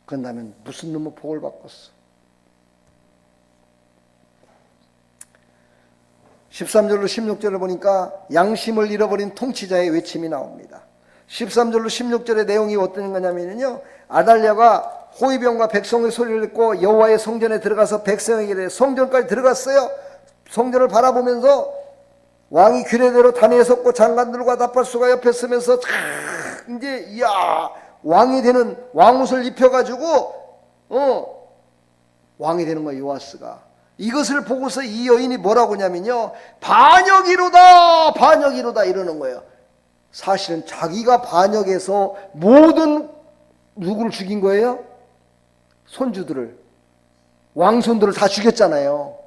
그런다면 무슨 놈의 복을 받겠어? 13절로 16절을 보니까 양심을 잃어버린 통치자의 외침이 나옵니다. 13절로 16절의 내용이 어떤 거냐면요, 아달랴가 호위병과 백성의 소리를 듣고 여호와의 성전에 들어가서 백성에게 성전까지 들어갔어요. 성전을 바라보면서 왕이 규례대로 단위에 섰고 장관들과 나팔수가 옆에 서면서 이제 이야, 왕이 되는 왕옷을 입혀가지고 왕이 되는 거예요. 요아스가 이것을 보고서 이 여인이 뭐라고 하냐면요, 반역이로다 반역이로다 이러는 거예요. 사실은 자기가 반역해서 모든 누구를 죽인 거예요? 손주들을, 왕손들을 다 죽였잖아요.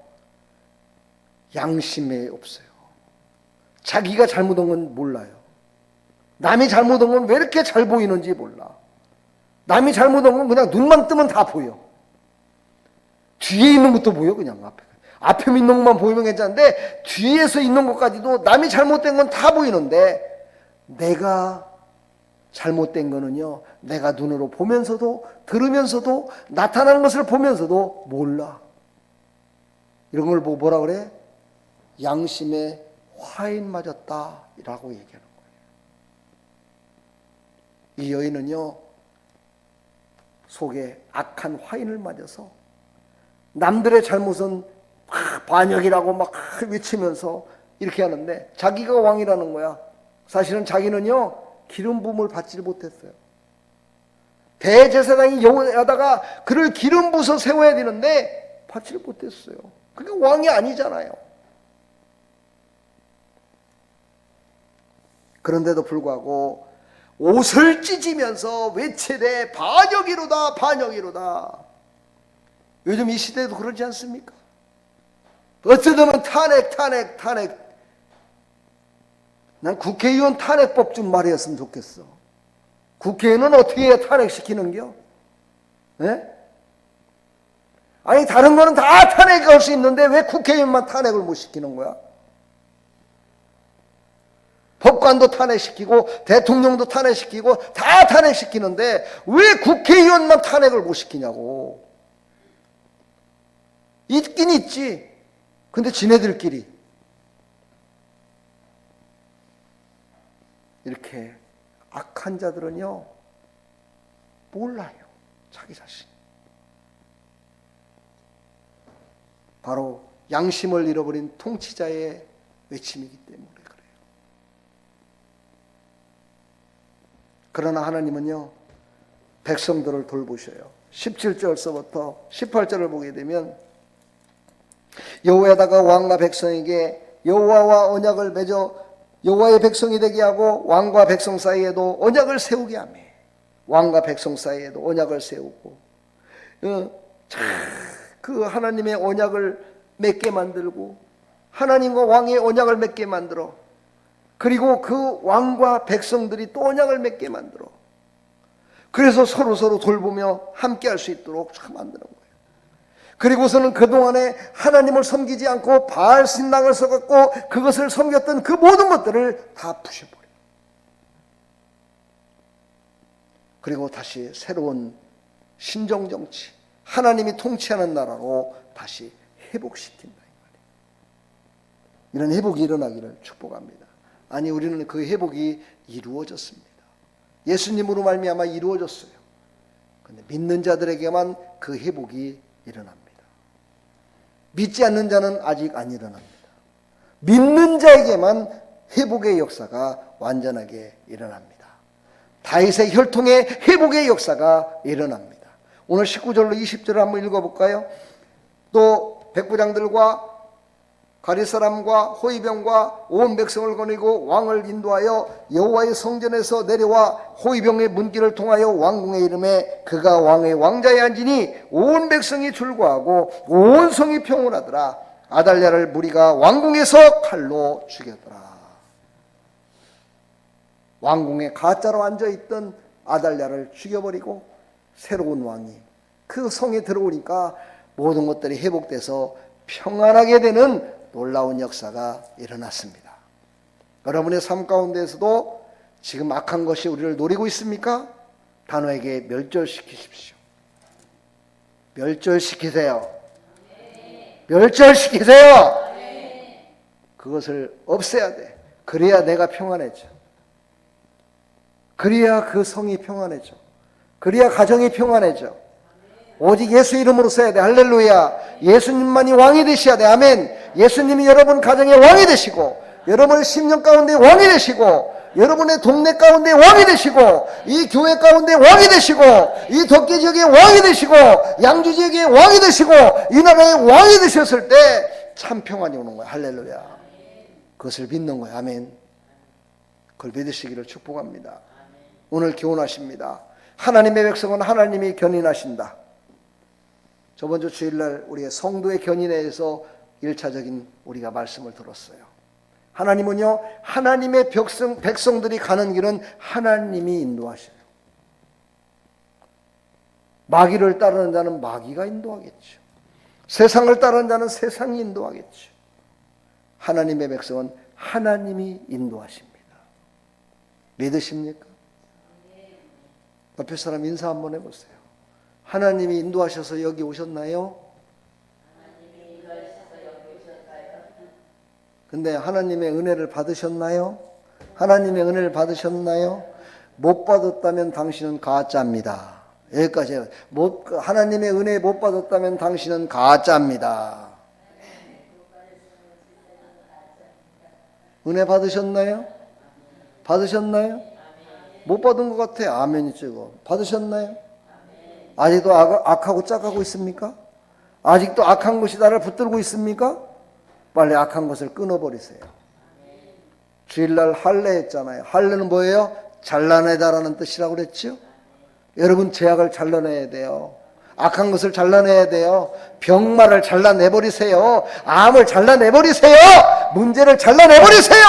양심이 없어요. 자기가 잘못한 건 몰라요. 남이 잘못한 건 왜 이렇게 잘 보이는지 몰라. 남이 잘못한 건 그냥 눈만 뜨면 다 보여. 뒤에 있는 것도 보여. 그냥 앞에 있는 것만 보이면 괜찮은데 뒤에서 있는 것까지도 남이 잘못된 건 다 보이는데 내가 잘못된 거는요, 내가 눈으로 보면서도 들으면서도 나타나는 것을 보면서도 몰라. 이런 걸 보고 뭐라 그래? 양심에 화인 맞았다 라고 얘기하는 거예요. 이 여인은요, 속에 악한 화인을 맞아서 남들의 잘못은 막 반역이라고 막 외치면서 이렇게 하는데 자기가 왕이라는 거야. 사실은 자기는요, 기름 부음을 받지 못했어요. 대제사장이 여호야다가 그를 기름 부어서 세워야 되는데 받지 못했어요. 그게 왕이 아니잖아요. 그런데도 불구하고 옷을 찢으면서 외치되 반역이로다 반역이로다. 요즘 이 시대도 그러지 않습니까? 어쩌면 탄핵. 난 국회의원 탄핵법 좀 마련했으면 좋겠어. 국회의원은 어떻게 해야 탄핵시키는겨? 네? 아니 다른 거는 다 탄핵할 수 있는데 왜 국회의원만 탄핵을 못 시키는 거야? 법관도 탄핵시키고 대통령도 탄핵시키고 다 탄핵시키는데 왜 국회의원만 탄핵을 못 시키냐고. 있긴 있지. 근데 지네들끼리 이렇게 악한 자들은요, 몰라요. 자기 자신. 바로 양심을 잃어버린 통치자의 외침이기 때문에 그래요. 그러나 하나님은요, 백성들을 돌보셔요. 17절서부터 18절을 보게 되면 여호야다가 왕과 백성에게 여호와와 언약을 맺어 여호와의 백성이 되게 하고 왕과 백성 사이에도 언약을 세우게 하며 왕과 백성 사이에도 언약을 세우고 그 하나님의 언약을 맺게 만들고 하나님과 왕의 언약을 맺게 만들어, 그리고 그 왕과 백성들이 또 언약을 맺게 만들어, 그래서 서로 돌보며 함께 할 수 있도록 만드는 거예요. 그리고서는 그동안에 하나님을 섬기지 않고 바알 신당을 써갖고 그것을 섬겼던 그 모든 것들을 다 부셔버려요. 그리고 다시 새로운 신정정치, 하나님이 통치하는 나라로 다시 회복시킨다, 이런 회복이 일어나기를 축복합니다. 아니, 우리는 그 회복이 이루어졌습니다. 예수님으로 말미암아 이루어졌어요. 그런데 믿는 자들에게만 그 회복이 일어납니다. 믿지 않는 자는 아직 안 일어납니다. 믿는 자에게만 회복의 역사가 완전하게 일어납니다. 다윗의 혈통의 회복의 역사가 일어납니다. 오늘 19절로 20절을 한번 읽어볼까요? 또 백부장들과 가리사람과 호위병과 온 백성을 거느리고 왕을 인도하여 여호와의 성전에서 내려와 호위병의 문길을 통하여 왕궁에 이르매 그가 왕의 왕자에 앉으니 온 백성이 즐거워하고 온 성이 평온하더라. 아달랴를 무리가 왕궁에서 칼로 죽였더라. 왕궁에 가짜로 앉아있던 아달랴를 죽여버리고 새로운 왕이 그 성에 들어오니까 모든 것들이 회복돼서 평안하게 되는 놀라운 역사가 일어났습니다. 여러분의 삶 가운데에서도 지금 악한 것이 우리를 노리고 있습니까? 단호하게 멸절시키십시오. 멸절시키세요. 멸절시키세요. 그것을 없애야 돼. 그래야 내가 평안해져. 그래야 그 성이 평안해져. 그래야 가정이 평안해져. 오직 예수 이름으로 써야 돼. 할렐루야. 예수님만이 왕이 되셔야 돼. 아멘. 예수님이 여러분 가정의 왕이 되시고, 여러분의 심령 가운데 왕이 되시고, 여러분의 동네 가운데 왕이 되시고, 이 교회 가운데 왕이 되시고, 이 덕계 지역의 왕이 되시고, 양주 지역의 왕이 되시고, 이 나라의 왕이 되셨을 때 참 평안이 오는 거야. 할렐루야. 그것을 믿는 거야. 아멘. 그걸 믿으시기를 축복합니다. 오늘 교훈하십니다. 하나님의 백성은 하나님이 견인하신다. 저번 주 주일날 우리의 성도의 견인에 대해서 1차적인 우리가 말씀을 들었어요. 하나님은요, 하나님의 백성들이 가는 길은 하나님이 인도하셔요. 마귀를 따르는 자는 마귀가 인도하겠죠. 세상을 따르는 자는 세상이 인도하겠죠. 하나님의 백성은 하나님이 인도하십니다. 믿으십니까? 옆에 사람 인사 한번 해보세요. 하나님이 인도하셔서 여기 오셨나요? 근데 하나님의 은혜를 받으셨나요? 하나님의 은혜를 받으셨나요? 못 받았다면 당신은 가짜입니다. 여기까지. 하나님의 은혜 못 받았다면 당신은 가짜입니다. 은혜 받으셨나요? 받으셨나요? 못 받은 것 같아요. 아멘이 찍어. 받으셨나요? 아직도 악하고 짝하고 있습니까? 아직도 악한 것이 나를 붙들고 있습니까? 빨리 악한 것을 끊어버리세요. 주일날 할례 했잖아요. 할례는 뭐예요? 잘라내다라는 뜻이라고 그랬죠? 여러분, 죄악을 잘라내야 돼요. 악한 것을 잘라내야 돼요. 병마를 잘라내버리세요. 암을 잘라내버리세요. 문제를 잘라내버리세요.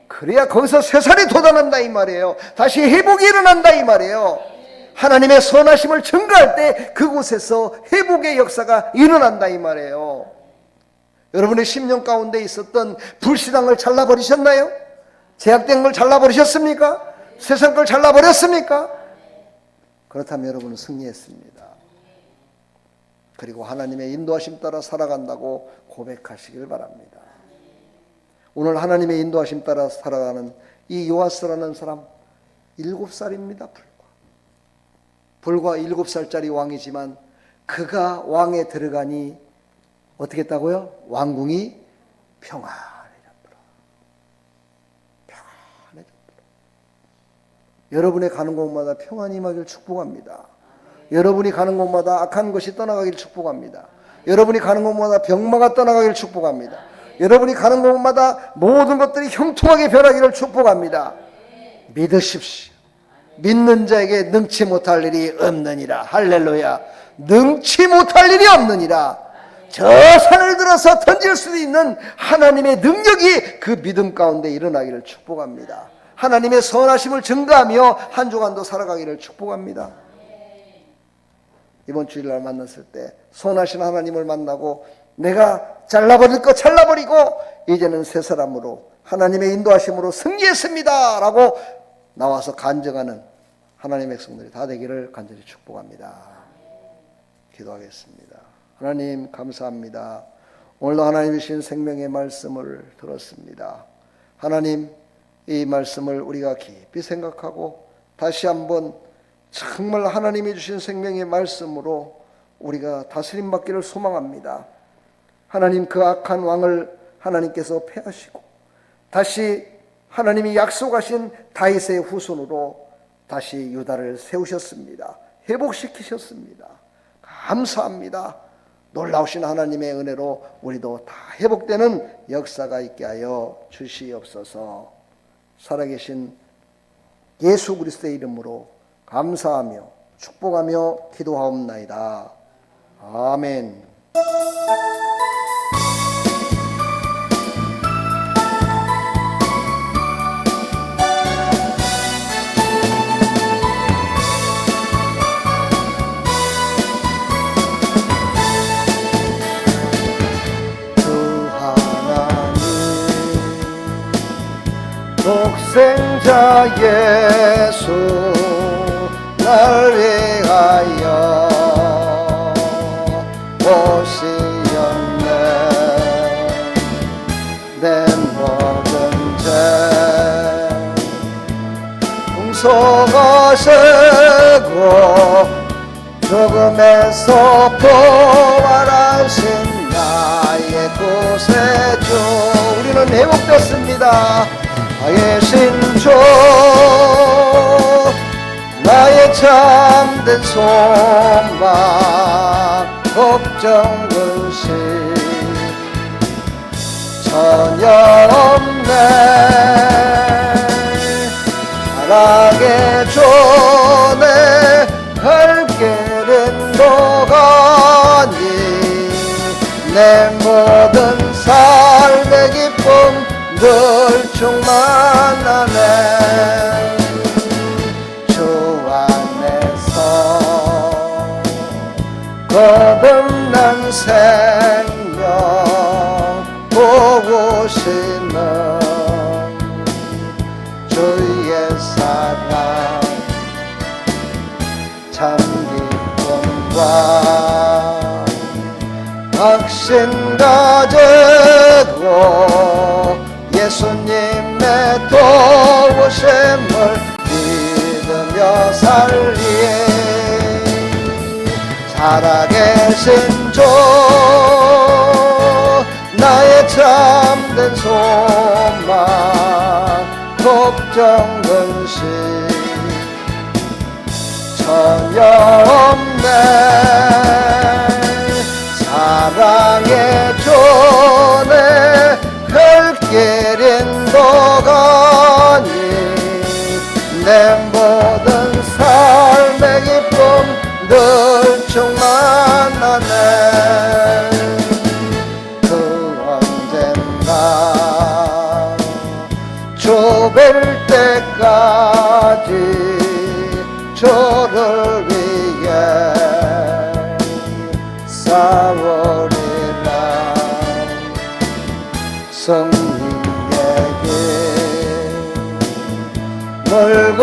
그래야 거기서 쇠살이 돋아난다 이 말이에요. 다시 회복이 일어난다 이 말이에요. 하나님의 선하심을 증거할 때 그곳에서 회복의 역사가 일어난다 이 말이에요. 여러분의 심령 가운데 있었던 불신앙을 잘라버리셨나요? 제약된 걸 잘라버리셨습니까? 세상 걸 잘라버렸습니까? 그렇다면 여러분은 승리했습니다. 그리고 하나님의 인도하심 따라 살아간다고 고백하시길 바랍니다. 오늘 하나님의 인도하심 따라 살아가는 이 요아스라는 사람 7살입니다. 불과 7살짜리 왕이지만 그가 왕에 들어가니 어떻게 했다고요? 왕궁이 평안해졌더라. 평안해졌더라. 여러분의 가는 곳마다 평안이 임하길 축복합니다. 여러분이 가는 곳마다 악한 것이 떠나가길 축복합니다. 여러분이 가는 곳마다 병마가 떠나가길 축복합니다. 여러분이 가는 곳마다 모든 것들이 형통하게 변하기를 축복합니다. 믿으십시오. 믿는 자에게 능치 못할 일이 없느니라. 할렐루야. 능치 못할 일이 없느니라. 저 산을 들어서 던질 수 있는 하나님의 능력이 그 믿음 가운데 일어나기를 축복합니다. 하나님의 선하심을 증거하며 한 주간도 살아가기를 축복합니다. 이번 주일날 만났을 때 선하신 하나님을 만나고 내가 잘라버릴 거 잘라버리고 이제는 새 사람으로 하나님의 인도하심으로 승리했습니다 라고 나와서 간증하는 하나님의 백성들이 다 되기를 간절히 축복합니다. 기도하겠습니다. 하나님 감사합니다. 오늘도 하나님 주신 생명의 말씀을 들었습니다. 하나님, 이 말씀을 우리가 깊이 생각하고 다시 한번 정말 하나님이 주신 생명의 말씀으로 우리가 다스림 받기를 소망합니다. 하나님, 그 악한 왕을 하나님께서 패하시고 다시 하나님이 약속하신 다윗의 후손으로 다시 유다를 세우셨습니다. 회복시키셨습니다. 감사합니다. 놀라우신 하나님의 은혜로 우리도 다 회복되는 역사가 있게 하여 주시옵소서. 살아계신 예수 그리스도의 이름으로 감사하며 축복하며 기도하옵나이다. 아멘. 독생자 예수 날 위하여 오시었네. 내 모든 죄 용서하시고 죽음에서 부활하신 나의 구세주 우리는 회복됐습니다. 나의 신조 나의 참된 소망 걱정 근심 전혀 없네. 사랑의 존에 갈 길은 너가니 내 모든 삶의 기쁨 늘 충만하네. 주 안에서 거듭난 생명 보고시는 주의 사랑 참 기쁨과 확신 가지고 예수님의 도우심을 믿으며 살리. 살아계신 주 나의 참된 소망 걱정 근심 전혀 없네. 사랑의 존에 갈 길인 너가니 내 모든 삶의 기쁨 늘 충만하네. 그 언젠가 주 뵐 때까지 주를 위해 싸우리라. 성령의 길 멀고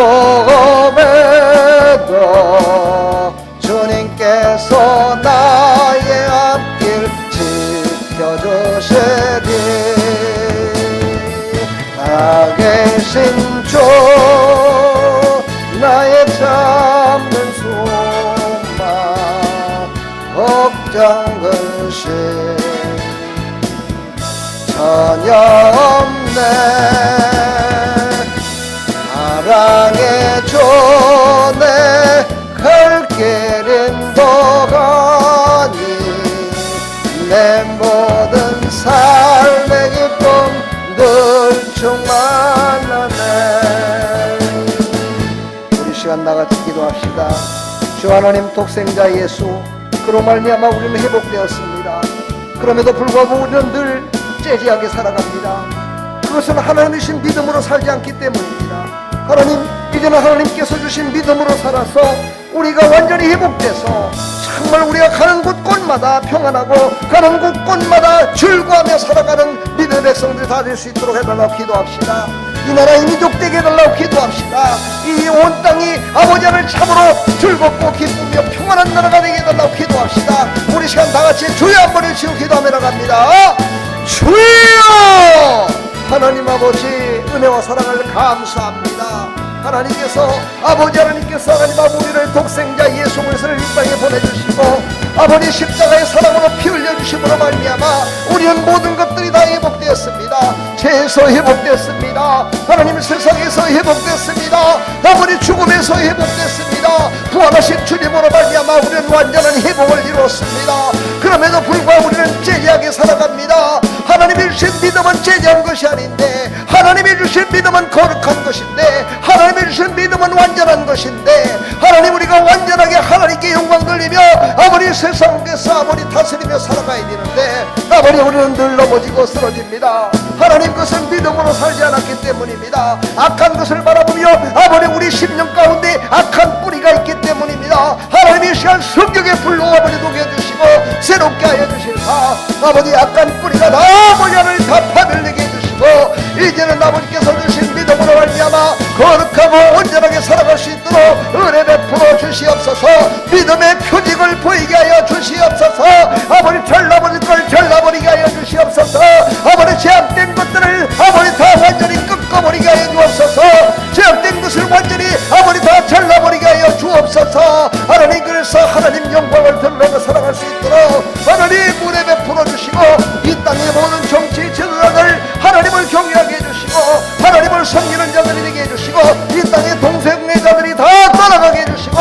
험해도 주님께서 나의 앞길 지켜주시리. 살아계신 주 나의 참된 소망 걱정 근심 전혀 없네. 사랑의 존에 갈 길인 너가니 내 모든 삶의 기쁨 늘 충만하네. 우리 시간 주 하나님 독생자 예수, 그로 말미암아 우리는 회복되었습니다. 그럼에도 불구하고 우리는 늘 째지하게 살아갑니다. 그것은 하나님이신 믿음으로 살지 않기 때문입니다. 하나님, 이제는 하나님께서 주신 믿음으로 살아서 우리가 완전히 회복돼서 정말 우리가 가는 곳곳마다 평안하고 가는 곳곳마다 즐거워하며 살아가는 믿음의 백성들이 다 될 수 있도록 해달라고 기도합시다. 이 나라의 민족 되게 해달라고 기도합시다. 이 온 땅이 아버지 하나님 참으로 즐겁고 기쁘며 평안한 나라가 되게 해달라고 기도합시다. 우리 시간 다같이 주여 한번 외치고 기도하며 나갑니다. 주여! 하나님 아버지, 은혜와 사랑을 감사합니다. 하나님께서, 아버지 하나님께서 하나님 우리를 독생자 예수 그리스도를 이 땅에 보내주시고 아버지 십자가의 사랑으로 피 흘려주심으로 말미암아 우리는 모든 것들이 다 회복되었습니다. 죄에서 회복되었습니다. 하나님 세상에서 회복되었습니다. 아버지 죽음에서 회복됐습니다. 부활하신 주님으로 말미암아 우리는 완전한 회복을 이루었습니다. 그럼에도 불구하고 우리는 째지하게 살아갑니다. 하나님이 주신 믿음은 째지한 것이 아닌데, 하나님이 주신 믿음은 거룩한 것인데, 하나님이 주신 믿음은 완전한 것인데, 하나님 우리가 완전하게 하나님께 영광 돌리며 아버지 세상에서 아버지 다스리며 살아가야 되는데 아버지 우리는 늘 넘어지고 쓰러집니다. 하나님, 그것은 믿음으로 살지 않았기 때문입니다. 악한 것을 바라보며 아버지 우리 심령 가운데 악한 뿌리가 있기 때문입니다. 하나님이 시간 성경의 불로 아버지 녹여주시고 새롭게 하여 주실까. 아버지 악한 뿌리가 다 아버지 하나님 다 파멸되게 해주시고 이제는 아버지께서 주신 믿음으로 말미암아 거룩하고 온전하게 살아갈 수 있도록 은혜 베풀어 주시옵소서. 믿음의 표징을 보이게 하여 주시옵소서. 아버지 잘라버릴 걸 잘라버리게 하여 주시옵소서. 아버지 제약된 것들을 아버지 다 완전히 꺾어버리게 하여 주옵소서. 제약된 것을 완전히 아버지 다 잘라버리게 하여 주옵소서. 하나님, 그래서 하나님 영광을 드러내며 살아갈 수 있도록 하나님 은혜 베풀어 주시고 이 땅의 모든 정치 지도자들 하나님을 경외하게 해주시고 하나님을 섬기는 자들이 되게 해주시고 이 땅의 동생애자들이 다 떠나가게 해주시고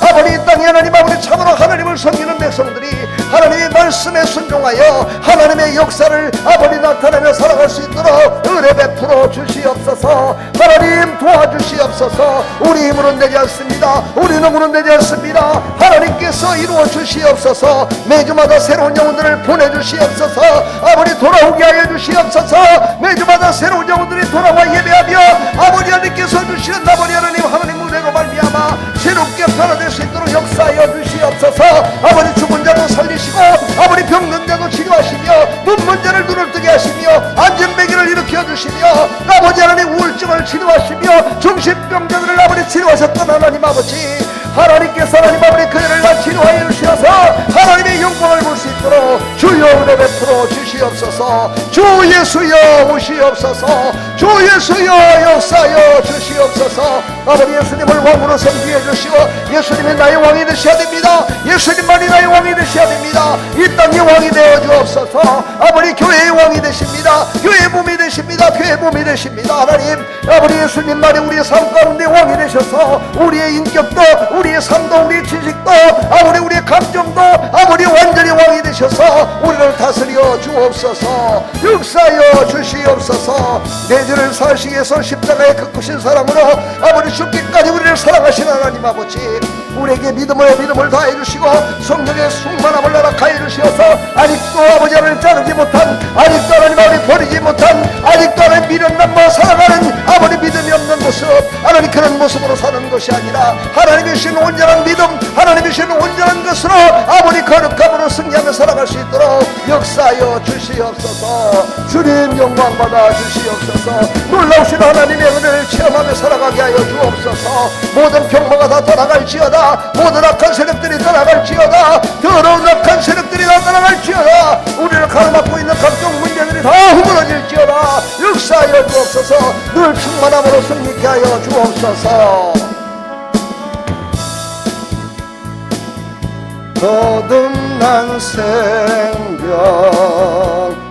아버지 이 땅에 하나님 아버지 참으로 하나님을 섬기는 백성들이 하나님의 말씀에 순종하여 하나님의 역사를 아버지 나타내며 살아갈 수 있도록 은혜 베풀어 주시옵소서. 하나님 도와주시옵소서. 우리 힘으로는 되지 않습니다. 우리 능으로는 되지 않습니다. 하나님께서 이루어 주시옵소서. 매주마다 새로운 영혼들을 보내주시옵소서. 아버지 돌아오게 하여 주시옵소서. 매주마다 새로운 영혼들이 돌아와 예배하며 아버지 하나님께서 주시는 아버지 하나님 무대로 말미암아 새롭게 변화될 수 있도록 역사하여 주시옵소서. 아버지 죽은 자도 살리시고 아버지 병든 자도 치료하시며 눈먼 자를 눈을 뜨게 하시며 안전뱅이를 일으켜 주시며 아버지 하나님 우울증을 치료하시며 정신병자들을 아버지 치료하셨던 하나님 아버지, 하나님께서 하나님 아버지 그들을 다 치료하여 주셔서 하나님의 영광을 볼 수 있도록 주여 은혜 베풀어 주시옵소서. 주 예수여 오시옵소서. 주 예수여 역사여 주시옵소서. 아버지 예수님을 왕으로 섬기게 해주시고 예수님이 나의 왕이 되셔야 됩니다. 예수님만이 나의 왕이 되셔야 됩니다. 이 땅의 왕이 되어 주옵소서. 아버지 교회의 왕이 되십니다. 교회의 몸이 되십니다. 교회의 몸이 되십니다. 하나님 아버지 예수님만이 우리의 삶 가운데 왕이 되셔서 우리의 인격도 우리의 삶도 우리의 지식도 아버지 우리의 감정도 아버지 완전히 왕이 되셔서 우리를 다스려 주옵소서. 역사여 주시옵소서. 내 죄를 사시기 위해서 십자가에 극구신 사랑으로 아버지 죽기까지 우리를 사랑하신 하나님 아버지, 우리에게 믿음을 다해 주시고 성령의 충만함을 허락하여 주시어서 아직도 아버지 하나님 자르지 못한, 아직도 하나님 아버지 버리지 못한, 아직도 하나님 미련 남아 살아가는 아버지 믿음이 없는 모습, 하나님 그런 모습으로 사는 것이 아니라 하나님이 주신 온전한 믿음, 하나님이 주신 온전한 것으로 아버지 거룩함으로 승리하며 살아갈 수 있도록 역사하여 주시옵소서. 주님 영광 받아 주시옵소서. 놀라우신 하나님의 은혜를 체험하며 살아가게 하여 주옵소서. 모든 병마가 다 떠나갈지어다. 모든 악한 세력들이 떠나갈지어다. 더러운 악한 세력들이 다 떠나갈지어다. 우리를 가로막고 있는 각종 문제들이 다 허물어질지어다. 역사하여 주옵소서. 늘 충만함으로 승리케 하여 주옵소서. 거듭난 생명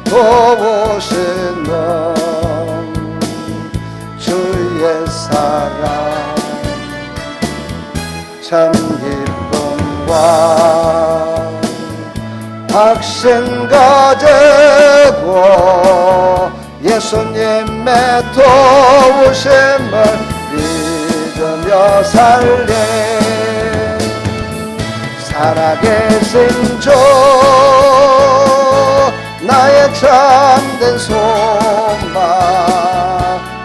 도우시는 주의 사랑 참 기쁨과 확신 가지고 예수님의 도우심을 믿으며 살리 살아계신 주 나의 참된 소망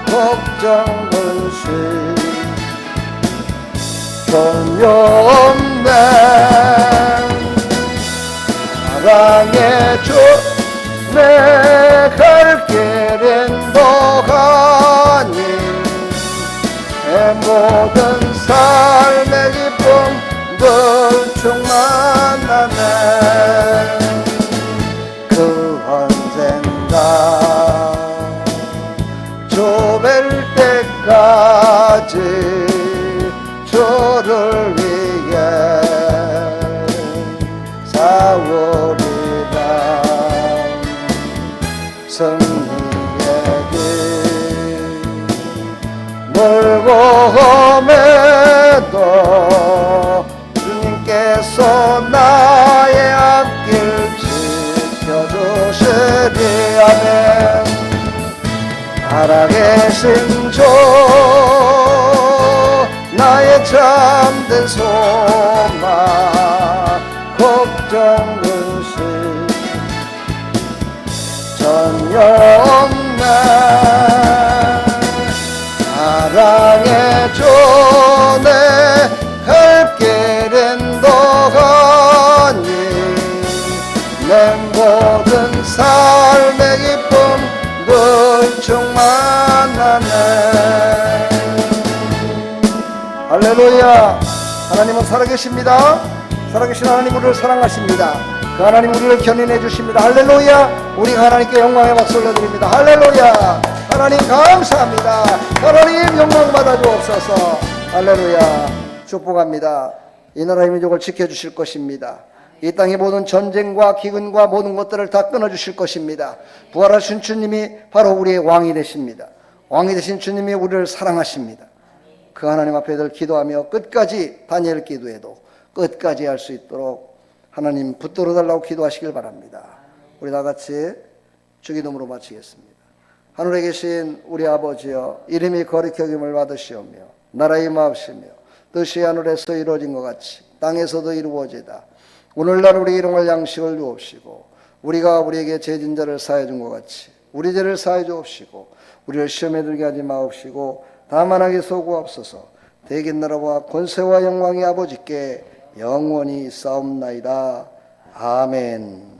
걱정 근심 전혀 없네 사랑의 주 내 갈 길은 너가니 내 모든 삶의 기쁨 늘 충만하네 그 언젠가 좁을 때까지 주를 위해 싸우리라 승리의 길 멀고 험해도 주님께서 나의 앞길 지켜주시리 아멘 살아계신 주 나의 참된 소망 걱정 근심 전혀 없네 사랑의 주 내 갈 길은 너가니 내 모든 삶의 기쁨 늘 충만하네 할렐루야 하나님은 살아계십니다 살아계신 하나님 우리를 사랑하십니다 그 하나님 우리를 견인해 주십니다 할렐루야 우리가 하나님께 영광의 박수 올려드립니다 할렐루야 하나님 감사합니다 하나님 영광 받아 주옵소서 할렐루야 축복합니다 이 나라의 민족을 지켜주실 것입니다 이 땅의 모든 전쟁과 기근과 모든 것들을 다 끊어주실 것입니다 부활하신 주님이 바로 우리의 왕이 되십니다 왕이 되신 주님이 우리를 사랑하십니다 그 하나님 앞에 늘 기도하며 끝까지 다니엘 기도에도 끝까지 할 수 있도록 하나님 붙들어 달라고 기도하시길 바랍니다 우리 다 같이 주기도문으로 마치겠습니다 하늘에 계신 우리 아버지여 이름이 거룩히 여김을 받으시오며 나라의 임하옵시며 뜻이 하늘에서 이루어진 것 같이 땅에서도 이루어지다 오늘날 우리 일용할 양식을 주옵시고 우리가 우리에게 죄진 자를 사해 준 것 같이 우리 죄를 사해 주옵시고 우리를 시험에 들게 하지 마옵시고 다만 악에 구하옵소서 대개 나라와 권세와 영광이 아버지께 영원히 싸움나이다 아멘